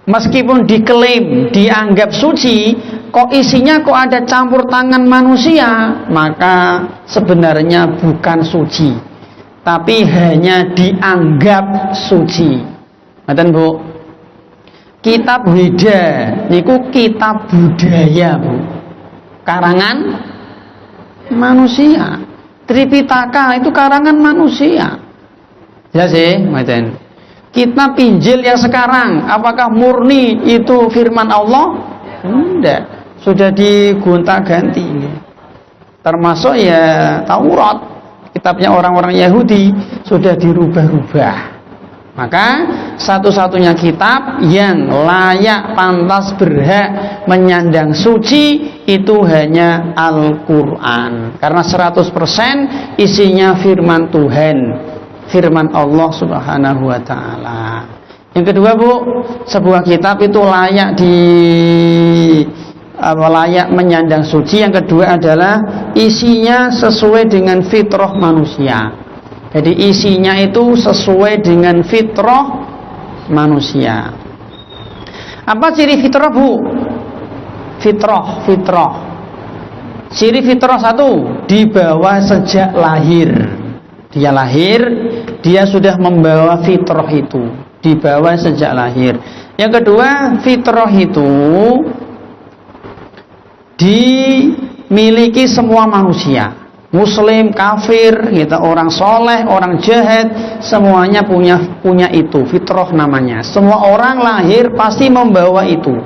A: meskipun diklaim dianggap suci, kok isinya kok ada campur tangan manusia, maka sebenarnya bukan suci, tapi hanya dianggap suci. Ngaten, Bu. Kitab Weda niku kitab budaya, Bu. Karangan manusia. Tripitaka itu karangan manusia. Ya sih, ngaten. Kitab Injil yang sekarang apakah murni itu firman Allah? Tidak. Sudah digonta-ganti. Termasuk ya Taurat, kitabnya orang-orang Yahudi sudah dirubah-rubah. Maka satu-satunya kitab yang layak, pantas, berhak menyandang suci itu hanya Al-Quran. Karena 100% isinya firman Tuhan, firman Allah Subhanahu wa taala. Yang kedua, Bu, sebuah kitab itu layak menyandang suci. Yang kedua adalah isinya sesuai dengan fitrah manusia. Jadi isinya itu sesuai dengan fitrah manusia. Apa ciri fitrah, Bu? Fitrah. Ciri fitrah 1, dibawa sejak lahir. Dia lahir, dia sudah membawa fitrah itu, dibawa sejak lahir. Yang kedua, fitrah itu dimiliki semua manusia. Muslim, kafir, orang soleh, orang jahat, semuanya punya itu, fitrah namanya. Semua orang lahir pasti membawa itu.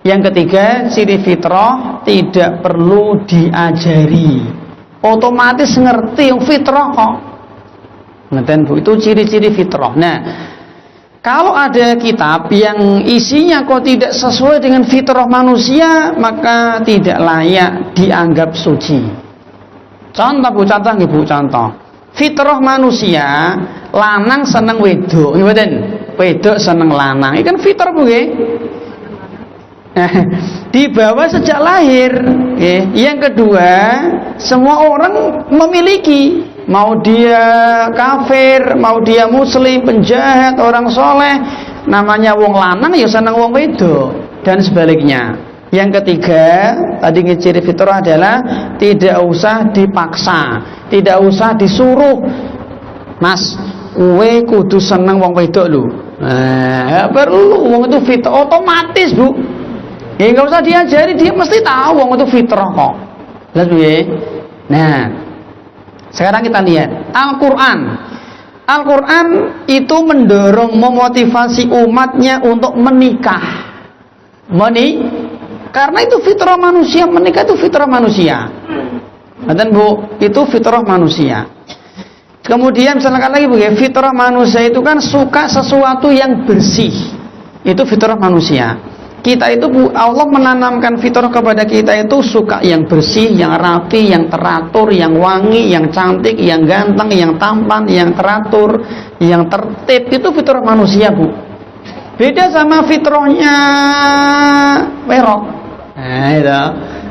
A: Yang ketiga, ciri fitrah tidak perlu diajari, otomatis ngerti yang fitrah kok. Ngeten, Bu, itu ciri-ciri fitrah. Nah, kalau ada kitab yang isinya kok tidak sesuai dengan fitrah manusia, maka tidak layak dianggap suci. Contoh, Bu, contoh. Fitrah manusia, lanang seneng wedok, ngeten. Wedok seneng lanang. Ini kan fitrah, Bu, nggih. Dibawa sejak lahir. Yang kedua, semua orang memiliki, mau dia kafir, mau dia muslim, penjahat, orang soleh, namanya wong lanang ya seneng wong wedok, dan sebaliknya. Yang ketiga, tadi ciri fitrah adalah tidak usah dipaksa, tidak usah disuruh. Mas, kowe kudu seneng wong wedok lho. Nah, perlu, wong itu fitrah otomatis, Bu. Ya enggak usah diajari, dia mesti tahu wong itu fitrah kok. Lah piye? Nah, sekarang kita lihat Al-Quran. Al-Quran itu mendorong, memotivasi umatnya untuk menikah. Karena itu fitrah manusia, menikah itu fitrah manusia. Dan Bu, itu fitrah manusia. Kemudian misalkan lagi begini, fitrah manusia itu kan suka sesuatu yang bersih. Itu fitrah manusia. Kita itu Allah menanamkan fitrah kepada kita itu suka yang bersih, yang rapi, yang teratur, yang wangi, yang cantik, yang ganteng, yang tampan, yang teratur, yang tertib. Itu fitrah manusia, Bu. Beda sama fitrahnya werok. Nah, itu.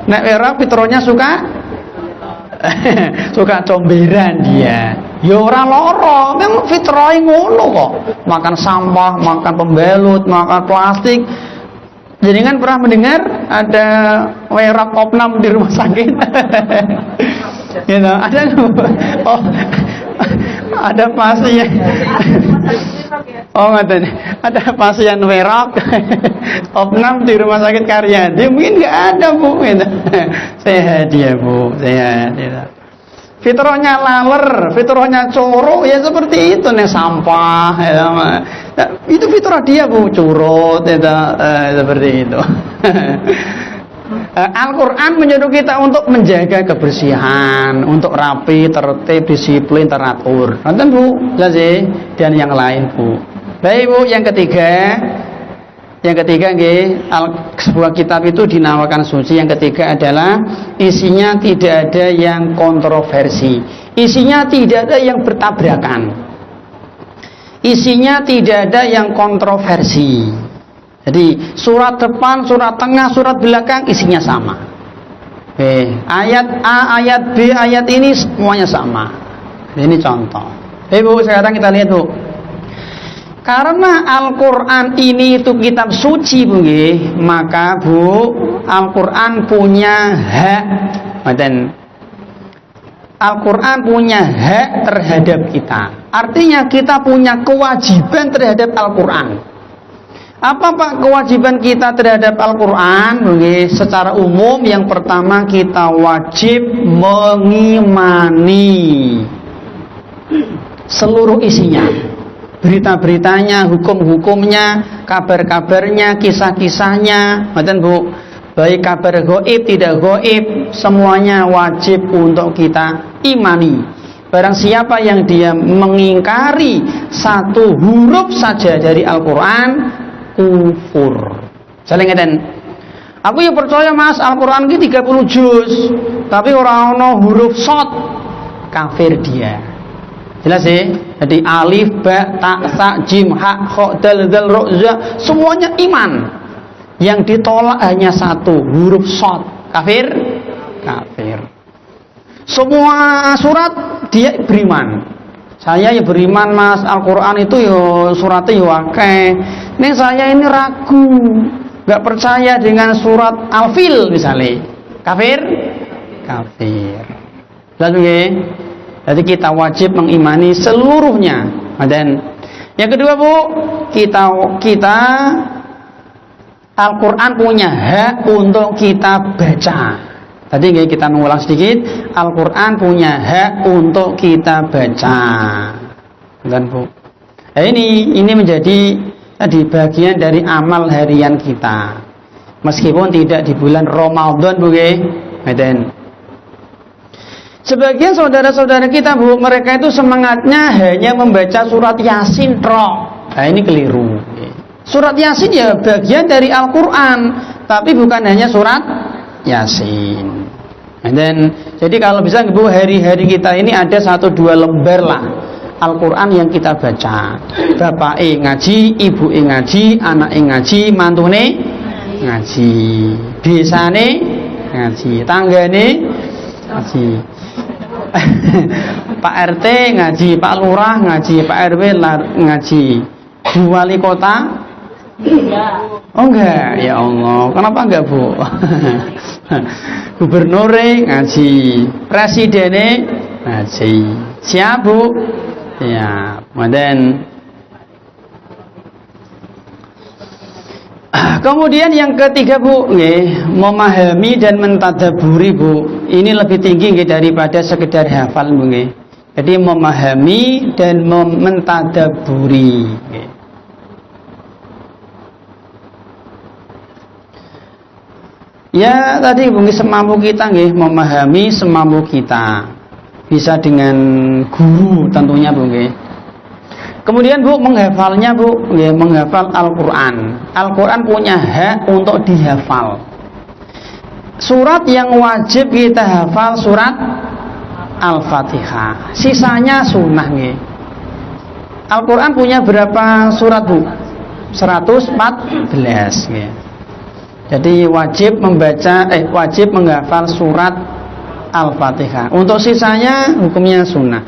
A: Nek werok fitrahnya suka comberan dia. Ya ora lara, memang fitrahe ngono kok. Makan sampah, makan pembalut, makan plastik. Jadi kan pernah mendengar ada werak opnam di rumah sakit? You know, ada pasien. Ada pasien werak opnam di rumah sakit Karyadi. Mungkin nggak ada, Bu. Sehat dia, Bu. Sehat. Fitrahnya laler, fitrahnya coro, ya seperti itu nih, sampah. Ya, itu fitrah dia, Bu, curut, seperti itu. Al-Quran menyuruh kita untuk menjaga kebersihan, untuk rapi, tertib, disiplin, teratur. Nonton, Bu, jadi dan yang lain, Bu. Baik, Bu, yang ketiga, sebuah kitab itu dinamakan suci. Yang ketiga adalah isinya tidak ada yang kontroversi, isinya tidak ada yang bertabrakan, isinya tidak ada yang kontroversi. Jadi surat depan, surat tengah, surat belakang isinya sama. Ayat A, ayat B, ayat ini semuanya sama. Ini contoh. Bu, sekarang kita lihat, Bu. Karena Al-Quran ini itu kitab suci, Bu, maka, Bu, Al-Quran punya hak. Dan Al-Quran punya hak terhadap kita. Artinya kita punya kewajiban terhadap Al-Quran. Apa, Pak, kewajiban kita terhadap Al-Quran? Secara umum, yang pertama kita wajib mengimani seluruh isinya. Berita-beritanya, hukum-hukumnya, kabar-kabarnya, kisah-kisahnya, Bu, baik kabar gaib, tidak gaib, semuanya wajib untuk kita imani. Barang siapa yang dia mengingkari satu huruf saja dari Al-Quran, kufur. Saling ngeten. Aku ya percaya, Mas, Al-Quran ini 30 juz, tapi orang ono huruf shad, kafir dia. Jelas sih? Jadi alif, ba, ta, sa, jim, ha, kha, dal, dzal, ra, za, semuanya iman. Yang ditolak hanya satu, huruf shad, kafir, kafir. Semua surat dia beriman. Saya ya beriman, Mas, Al-Quran itu yo suratnya yo akeh. Nih saya ini ragu, nggak percaya dengan surat Al-Fil misalnya, kafir, kafir. Lalu jadi kita wajib mengimani seluruhnya. Dan yang kedua, Bu, kita Al-Quran punya hak untuk kita baca. Tadi kita mengulang sedikit, Al-Quran punya hak untuk kita baca. Dan, Bu, ini menjadi tadi bagian dari amal harian kita. Meskipun tidak di bulan Ramadan, Bu, dan sebagian saudara-saudara kita, Bu, mereka itu semangatnya hanya membaca surat Yasin tok. Nah, ini keliru. Surat Yasin ya bagian dari Al-Quran, tapi bukan hanya surat Yasin. Dan jadi kalau bisa, Bu, hari-hari kita ini ada 1-2 lembar lah Al-Quran yang kita baca. Bapak ngaji, ibu ngaji, anak ngaji, mantune ngaji, desane ngaji, tanggane ngaji. Pak RT ngaji, Pak Lurah ngaji, Pak RW ngaji, Bu Wali Kota? Oh enggak, ya Allah, kenapa enggak, Bu? Gubernur ngaji, Presiden ngaji. Siap, Bu? Ya, kemudian yang ketiga, Bu, memahami dan mentadaburi, Bu. ini lebih tinggi nggih daripada sekedar hafal nggih. Jadi memahami dan mentadaburi nggih. Ya tadi mungkin semampu kita nggih, memahami semampu kita. Bisa dengan guru tentunya Bu nggih. Kemudian Bu menghafalnya Bu, nggih, menghafal Al-Qur'an. Al-Qur'an punya hak untuk dihafal. Surat yang wajib kita hafal surat Al-Fatihah. Sisanya sunnah nggih. Al-Qur'an punya berapa surat Bu? 114 nggih. Jadi wajib menghafal surat Al-Fatihah. Untuk sisanya hukumnya sunnah.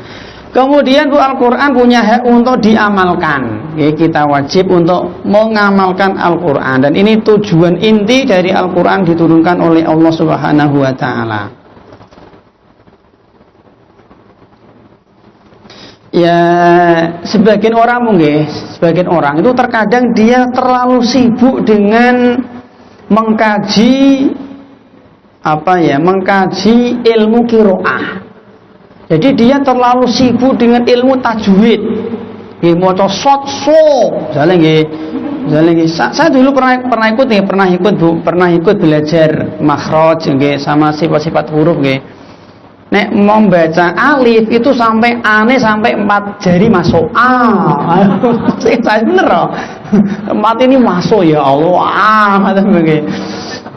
A: Kemudian Bu Al-Quran punya hak untuk diamalkan. Kita wajib untuk mengamalkan Al-Quran. Dan ini tujuan inti dari Al-Quran diturunkan oleh Allah Subhanahu wa Ta'ala. Ya, sebagian orang itu terkadang dia terlalu sibuk dengan mengkaji ilmu qiraah. Jadi dia terlalu sibuk dengan ilmu tajwid. Nggih maca sotso. Saya dulu pernah ikut belajar makhraj nggih sama sifat-sifat huruf nggih. Nek membaca alif itu sampai ane sampai 4 jari masuk. Saya bener loh. 4 ini masuk ya Allah. Nggih.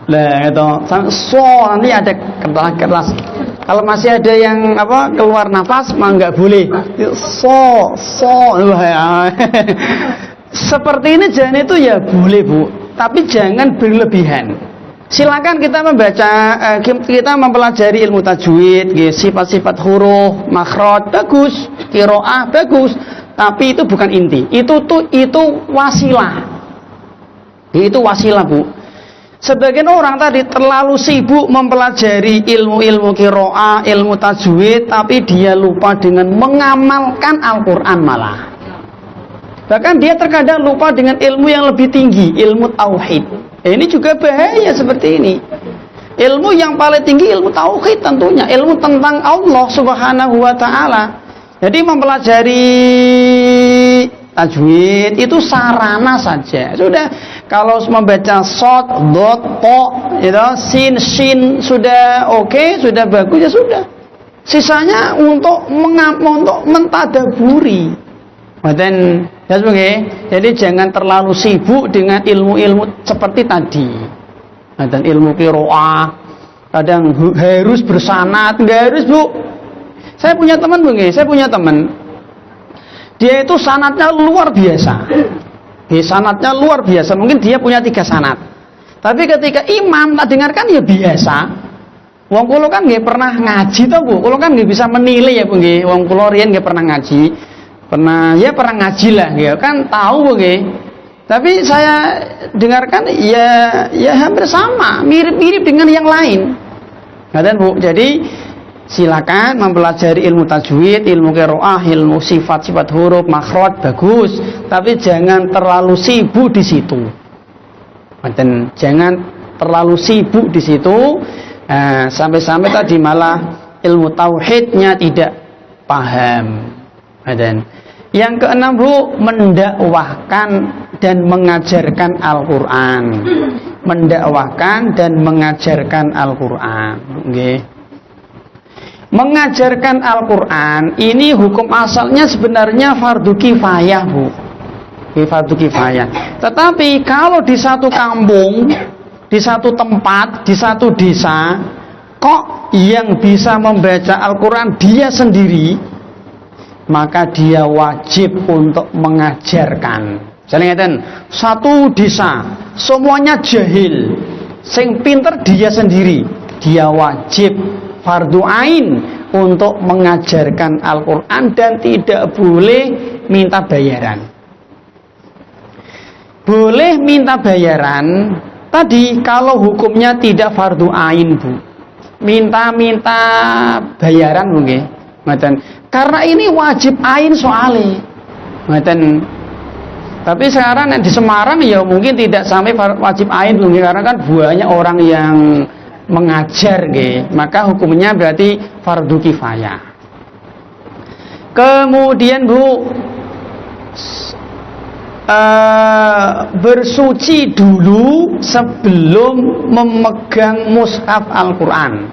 A: Lah itu so nanti ada keras. Kalau masih ada yang keluar nafas mah enggak boleh. So seperti ini jangan itu ya boleh Bu, tapi jangan berlebihan. Silakan kita membaca, kita mempelajari ilmu tajwid, sifat-sifat huruf, makhraj bagus, qiraah bagus, tapi itu bukan inti. Itu wasilah. Itu wasilah Bu. Sebagian orang tadi terlalu sibuk mempelajari ilmu-ilmu qiraah, ilmu tajwid, tapi dia lupa dengan mengamalkan Al-Quran malah. Bahkan dia terkadang lupa dengan ilmu yang lebih tinggi, ilmu tauhid. Ini juga bahaya seperti ini. Ilmu yang paling tinggi ilmu tauhid tentunya, ilmu tentang Allah Subhanahu wa Ta'ala. Jadi mempelajari tajwid itu sarana saja. Sudah, kalau membaca shad, dot, to, sin, shin sudah oke, sudah bagus ya sudah. Sisanya untuk mentadaburi. Dan jadi jangan terlalu sibuk dengan ilmu-ilmu seperti tadi. Dan ilmu qiraah kadang harus bersanad, enggak harus Bu. Saya punya teman Bu, dia itu sanadnya luar biasa. Sanadnya luar biasa. Mungkin dia punya 3 sanad. Tapi ketika imam tak dengarkan ya biasa. Wong kula kan nggih pernah ngaji to Bu. Kula kan nggih bisa menilai ya Bu nggih. Wong kula riyen nggih pernah ngaji. Pernah ngaji lah ya kan tahu nggih. Tapi saya dengarkan ya hampir sama, mirip-mirip dengan yang lain. Ngaten Bu. Jadi silakan mempelajari ilmu tajwid, ilmu qiraah, ilmu sifat-sifat huruf, makhraj bagus, tapi jangan terlalu sibuk di situ. Dan jangan terlalu sibuk di situ, sampai-sampai tadi malah ilmu tauhidnya tidak paham. Dan yang keenam Bu, mendakwahkan dan mengajarkan Al-Qur'an. Mendakwahkan dan mengajarkan Al-Qur'an. Nggih. Mengajarkan Al-Quran ini hukum asalnya sebenarnya fardu kifayah Bu, fardu kifayah. Tetapi kalau di satu kampung, di satu tempat, di satu desa, kok yang bisa membaca Al-Quran dia sendiri, maka dia wajib untuk mengajarkan. Jangan satu desa semuanya jahil, sing pinter dia sendiri, dia wajib fardu ain untuk mengajarkan Al-Quran dan tidak boleh minta bayaran. Boleh minta bayaran tadi kalau hukumnya tidak fardu ain Bu. Minta bayaran mungkin. Karena ini wajib ain soalnya. Tapi sekarang di Semarang ya mungkin tidak sampai wajib ain mungkin, karena kan banyak orang yang mengajar nggih, maka hukumnya berarti fardu kifayah. Kemudian Bu, bersuci dulu sebelum memegang mushaf Al-Quran.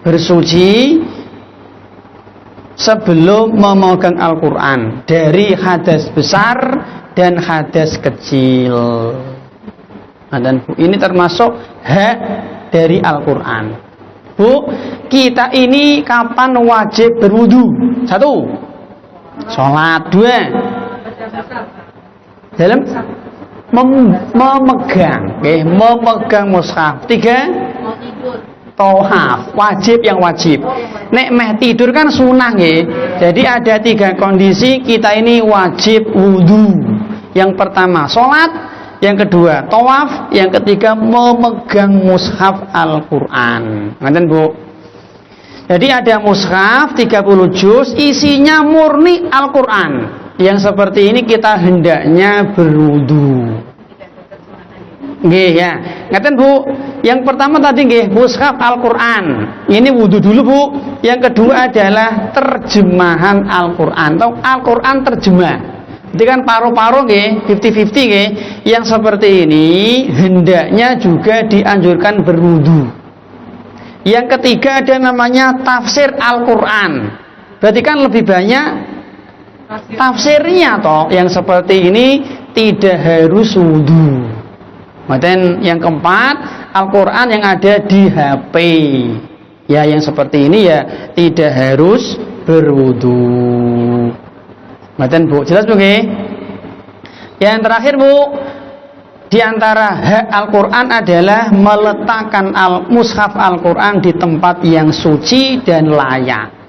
A: Bersuci sebelum memegang Al-Quran dari hadas besar dan hadas kecil. Nah, dan Bu, ini termasuk hak dari Al-Quran. Bu, kita ini kapan wajib berwudu? 1, sholat. 2, dalam memegang mushaf. 3, tawaf, wajib yang wajib. Nek meh tidur kan sunah nggih. Jadi ada 3 kondisi kita ini wajib wudu. Yang pertama sholat, yang kedua tawaf, yang ketiga memegang mushaf Al-Quran. Ngoten Bu. Jadi ada mushaf 30 juz, isinya murni Al-Quran. Yang seperti ini kita hendaknya berwudu. Nggih ya. Ngaten Bu. Yang pertama tadi nggih mushaf Al-Qur'an. Ini wudu dulu Bu. Yang kedua adalah terjemahan Al-Qur'an atau Al-Qur'an terjemah. Jadi kan paruh-paruh nggih, 50-50 nggih. Yang seperti ini hendaknya juga dianjurkan berwudu. Yang ketiga ada namanya tafsir Al-Qur'an. Berarti kan lebih banyak tafsirnya toh. Yang seperti ini tidak harus wudu. Kemudian yang keempat, Al-Quran yang ada di HP. Ya, yang seperti ini ya tidak harus berwudu. Kemudian Bu, jelas Bu nggih? Yang terakhir Bu, di antara hak Al-Quran adalah meletakkan mushaf Al-Quran di tempat yang suci dan layak.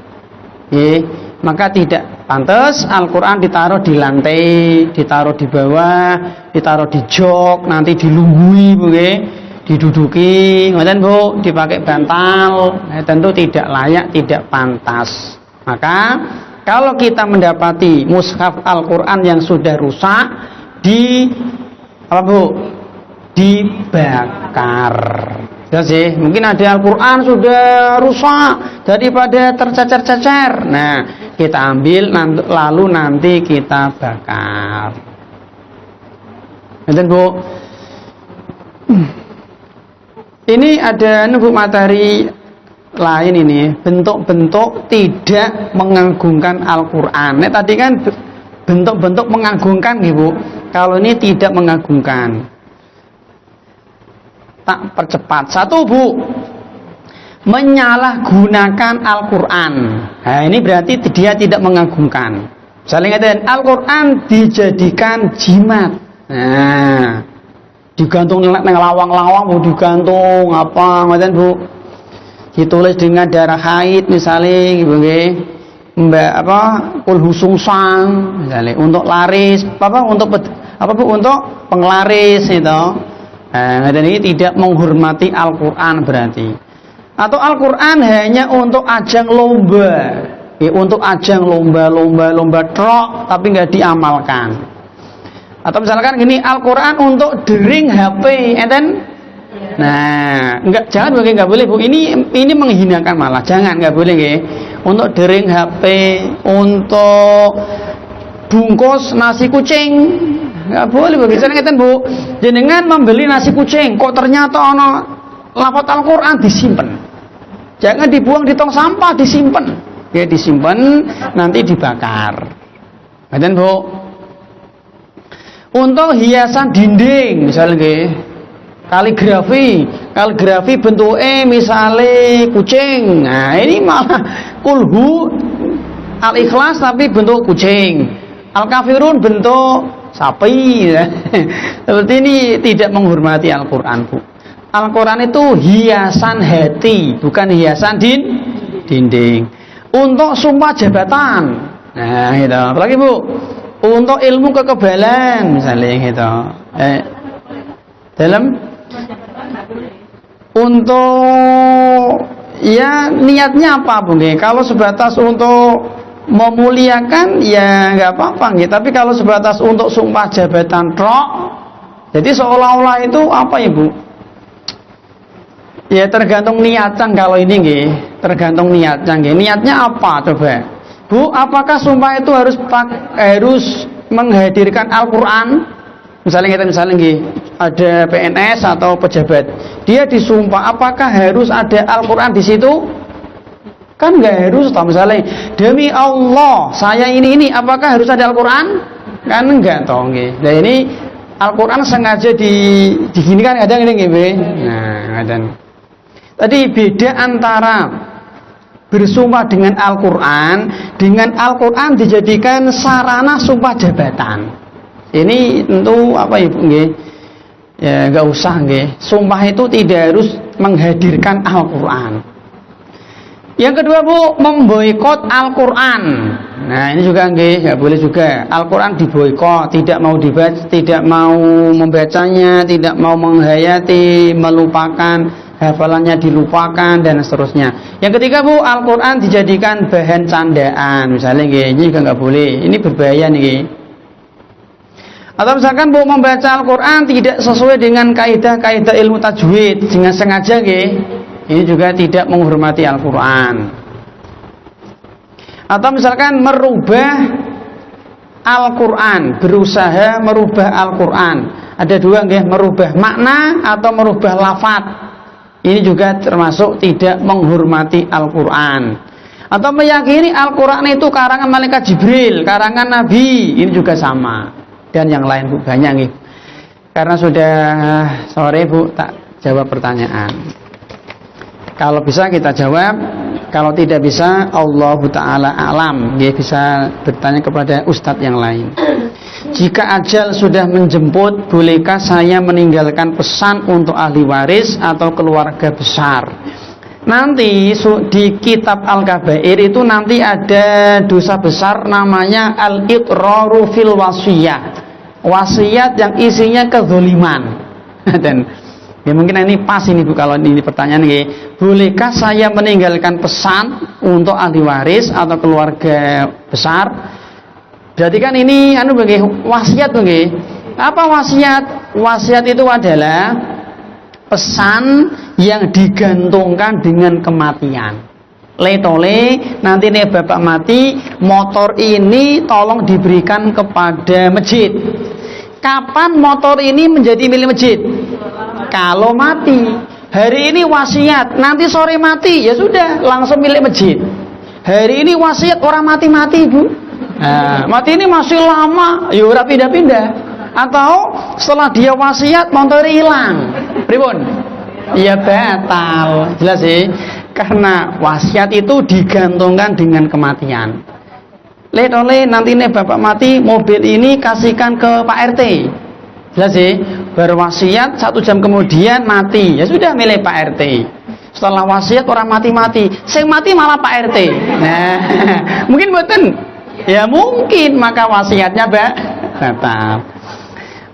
A: Maka tidak pantas Al-Quran ditaruh di lantai, ditaruh di bawah, ditaruh di jok, nanti dilunggui Bu nggih, diduduki, ngoten Bu, dipakai bantal. Tentu tidak layak, tidak pantas. Maka kalau kita mendapati mushaf Al-Quran yang sudah rusak, dibakar. Ya sih, mungkin ada Al-Quran sudah rusak daripada tercecer-cecer. Nah, kita ambil lalu nanti kita bakar. Nanti Bu, ini ada Bu materi lain ini, bentuk-bentuk tidak mengagungkan Al-Quran. Nah, tadi kan bentuk-bentuk mengagungkan Bu. Kalau ini tidak mengagungkan. Tak percepat. 1 Bu, menyalahgunakan Al-Quran. Nah, ini berarti dia tidak mengagungkan. Misalnya Al-Quran dijadikan jimat. Nah, digantung nang lawang-lawang Bu, digantung apa ngoten Bu. Ditulis dengan darah haid misalnya gitu nggih. Mbak apa kulhusung sang misalnya untuk laris untuk penglaris itu. Nah, ini tidak menghormati Al-Quran berarti. Atau Al-Quran hanya untuk ajang lomba, untuk ajang lomba trok, tapi nggak diamalkan. Atau misalkan gini, Al-Quran untuk dering HP, nah, jangan nggak boleh Bu. Ini menghinakan malah, jangan, nggak boleh nggih. Untuk dering HP, untuk bungkus nasi kucing. Nggak boleh begitu ngeten Bu. Jenengan membeli nasi kucing kok ternyata ono lafaz Al-Qur'an disimpen. Jangan dibuang di tong sampah, disimpen. Ya disimpen nanti dibakar. Ngeten Bu. Untuk hiasan dinding misalnya nggih. Kaligrafi bentuknya misalnya kucing. Nah, ini malah kulhu Al-Ikhlas tapi bentuk kucing. Al-Kafirun bentuk sapi. Seperti ini tidak menghormati Al-Quran Bu. Al-Quran itu hiasan hati, bukan hiasan dinding. Untuk sumpah jabatan, nah gitu. Apalagi Bu, untuk ilmu kekebalan misalnya gitu. Dalam untuk ya niatnya apa Bu? Kalau sebatas untuk memuliakan ya nggak apa-apa gitu. Tapi kalau sebatas untuk sumpah jabatan trok, jadi seolah-olah itu apa ya Bu? Ya tergantung niatnya kalau ini nggih, tergantung niatnya nggih. Niatnya apa coba? Bu, apakah sumpah itu harus menghadirkan Al-Qur'an? Misalnya nggih, ada PNS atau pejabat. Dia disumpah apakah harus ada Al-Qur'an di situ? Kan enggak harus toh. Misalnya demi Allah, saya ini apakah harus ada Al-Qur'an? Kan enggak toh nggih. Nah ini Al-Qur'an sengaja diginikan kadang ini nggih. Nah, kadang. Tadi beda antara bersumpah dengan Al-Qur'an dijadikan sarana sumpah jabatan. Ini tentu apa Ibu nggih? Ya enggak usah nggih. Sumpah itu tidak harus menghadirkan Al-Qur'an. Yang kedua Bu, memboikot Al-Qur'an. Nah, ini juga nggih, enggak boleh juga. Al-Qur'an diboikot, tidak mau dibaca, tidak mau membacanya, tidak mau menghayati, melupakan, hafalannya dilupakan dan seterusnya. Yang ketiga Bu, Al-Qur'an dijadikan bahan candaan. Misalnya nggih, ini juga enggak boleh. Ini berbahaya nih. Atau misalkan Bu membaca Al-Qur'an tidak sesuai dengan kaidah-kaidah ilmu tajwid dengan sengaja nggih. Ini juga tidak menghormati Al-Qur'an. Atau misalkan merubah Al-Qur'an, berusaha merubah Al-Qur'an. Ada dua nggih, merubah makna atau merubah lafaz. Ini juga termasuk tidak menghormati Al-Qur'an. Atau meyakini Al-Qur'an itu karangan malaikat Jibril, karangan Nabi, ini juga sama. Dan yang lain Bu, banyak nih. Karena sudah sore Bu, tak jawab pertanyaan. Kalau bisa kita jawab, kalau tidak bisa Allah Ta'ala alam. Dia bisa bertanya kepada ustadz yang lain. Jika ajal sudah menjemput, bolehkah saya meninggalkan pesan untuk ahli waris atau keluarga besar? Nanti di kitab Al-Kabair itu nanti ada dosa besar namanya Al-Iqraru fil wasiyah. Wasiat yang isinya kezaliman. Dan ya mungkin ini pas ini Bu, kalau ini pertanyaan nih, bolehkah saya meninggalkan pesan untuk ahli waris atau keluarga besar? Berarti kan ini wasiat nggih. Apa wasiat? Wasiat itu adalah pesan yang digantungkan dengan kematian. Letole nanti nih bapak mati, motor ini tolong diberikan kepada masjid. Kapan motor ini menjadi milik masjid? Kalau mati. Hari ini wasiat, nanti sore mati, ya sudah langsung milik masjid. Hari ini wasiat orang mati-mati Bu. Nah, mati ini masih lama, ya ora pindah-pindah. Atau setelah dia wasiat motor hilang, pripun? Ya batal, jelas sih. Karena wasiat itu digantungkan dengan kematian. Letole nanti nih bapak mati, mobil ini kasihkan ke Pak RT. Jelas sih. Berwasiat 1 jam kemudian mati, ya sudah milik Pak RT. Setelah wasiat orang mati-mati, sing mati malah Pak RT. Nah, mungkin mboten. Ya mungkin, maka wasiatnya batal.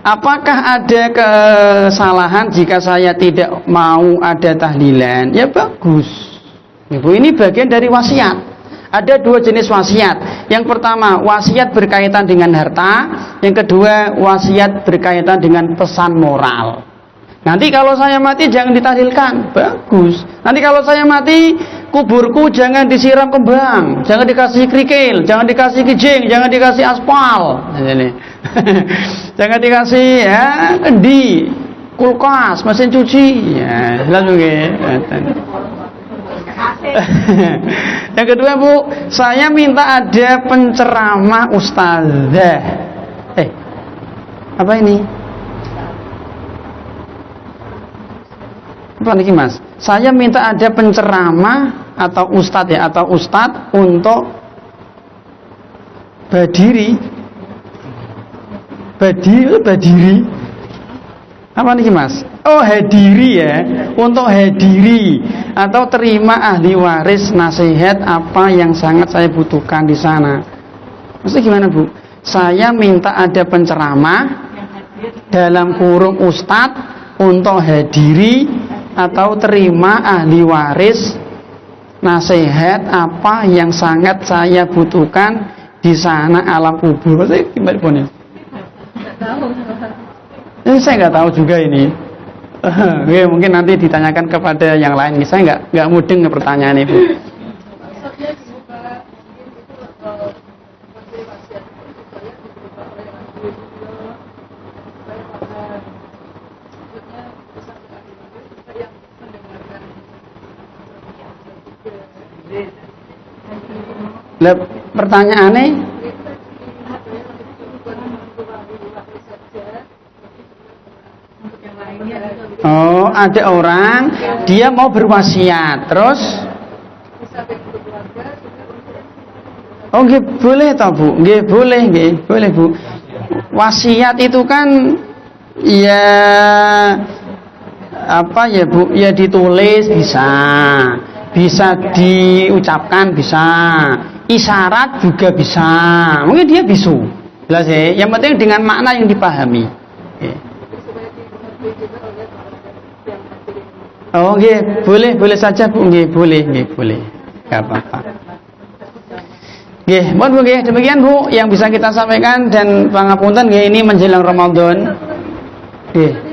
A: Apakah ada kesalahan jika saya tidak mau ada tahlilan? Ya bagus. Ibu, ini bagian dari wasiat. Ada 2 jenis wasiat. Yang pertama, wasiat berkaitan dengan harta. Yang kedua, wasiat berkaitan dengan pesan moral. Nanti kalau saya mati jangan ditahlilkan. Bagus. Nanti kalau saya mati, kuburku jangan disiram kembang, jangan dikasih kerikil, jangan dikasih kijing, jangan dikasih aspal. Jangan dikasih ya kendi, kulkas, mesin cuci. Ya, jelas begitu. Yang kedua Bu, saya minta ada penceramah ustazah. Apa ini? Apa nih Mas? Saya minta ada penceramah atau ustadz ya, atau ustadz untuk badiri. Apa nih Mas? Oh hadiri ya, untuk hadiri atau terima ahli waris nasihat apa yang sangat saya butuhkan di sana. Maksudnya gimana Bu? Saya minta ada penceramah dalam kurung ustadz untuk hadiri atau terima ahli waris nasihat apa yang sangat saya butuhkan di sana alam kubur. Maksudnya gimana Bu? Ini saya nggak tahu juga ini. Nggih, mungkin nanti ditanyakan kepada yang lain. Saya enggak mudeng pertanyaan Ibu. Lah pertanyaannya oh, ada orang dia mau berwasiat, terus oh, nggih boleh toh Bu? Nggih boleh, Bu. Wasiat itu kan ya apa ya Bu? Ya ditulis bisa diucapkan bisa, isyarat juga bisa. Mungkin dia bisu. Jelas ya. Yang penting dengan makna yang dipahami. Oh, nggih, boleh saja Bu. Nggih, boleh. Enggak apa-apa. Nggih, mohon Bu nggih, demikian Bu yang bisa kita sampaikan dan pangapunten nggih ini menjelang Ramadan. Nggih.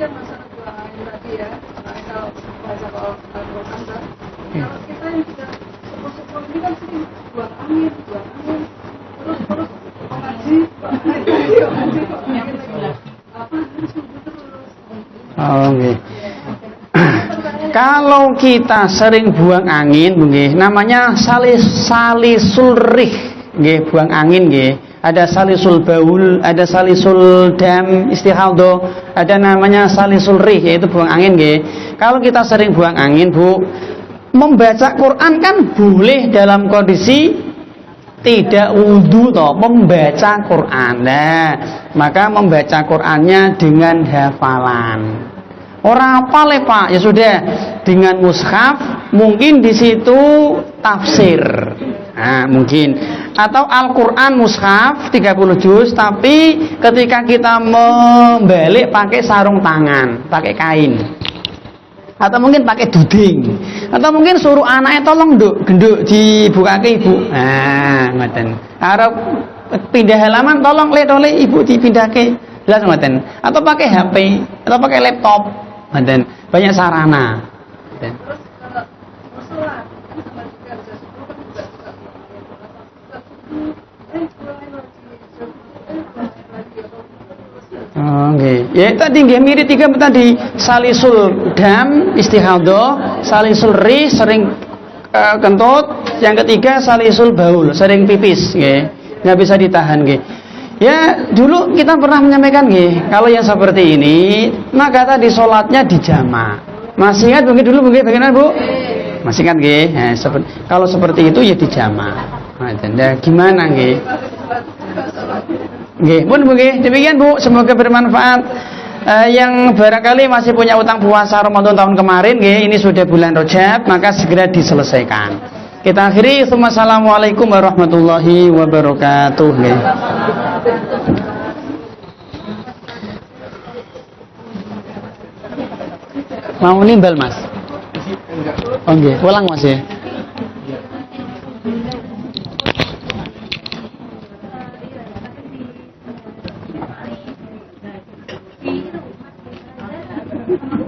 A: Oh, nggih. Kalau kita sering buang angin, nggih, namanya salisul rih, nggih, buang angin nggih. Ada salisul baul, ada salisul dam istihadho, ada namanya salisul rih yaitu buang angin nggih. Kalau kita sering buang angin, Bu, membaca Quran kan boleh dalam kondisi tidak wudu toh, membaca Quran. Nah, maka membaca Qurannya dengan hafalan. Orang hafal ya Pak, ya sudah dengan mushaf, mungkin di situ tafsir. Nah, mungkin atau Al-Qur'an mushaf 30 juz tapi ketika kita membalik pakai sarung tangan, pakai kain. Atau mungkin pakai duding. Atau mungkin suruh anaknya tolong genduk dibukake Ibu. Nah, ngoten. Arep pindah halaman tolong oleh Ibu dipindahke. Jelas ngoten. Atau pakai HP, atau pakai laptop. Ngoten. Banyak sarana. Ngoten. Oh, okay. Ya tadi nggih mirip tiga tadi salisul dam istihadho, salisul ri sering kentut, yang ketiga salisul baul sering pipis, nggih. Nggak bisa ditahan, nggih. Ya dulu kita pernah menyampaikan nggih, kalau yang seperti ini maka tadi sholatnya dijama. Masih ingat mungkin dulu mungkin bagaimana Bu? Masih ingat nggih? Nah, kalau seperti itu ya dijama. Nah, gimana nggih? Nggih, pun nggih, demikian Bu, semoga bermanfaat. Yang barangkali masih punya utang puasa Ramadan tahun kemarin nggih, ini sudah bulan Rajab, maka segera diselesaikan. Kita akhiri, assalamualaikum warahmatullahi wabarakatuh nggih. Mau nimbal Mas? Oh nggih, pulang Mas ya. Thank you.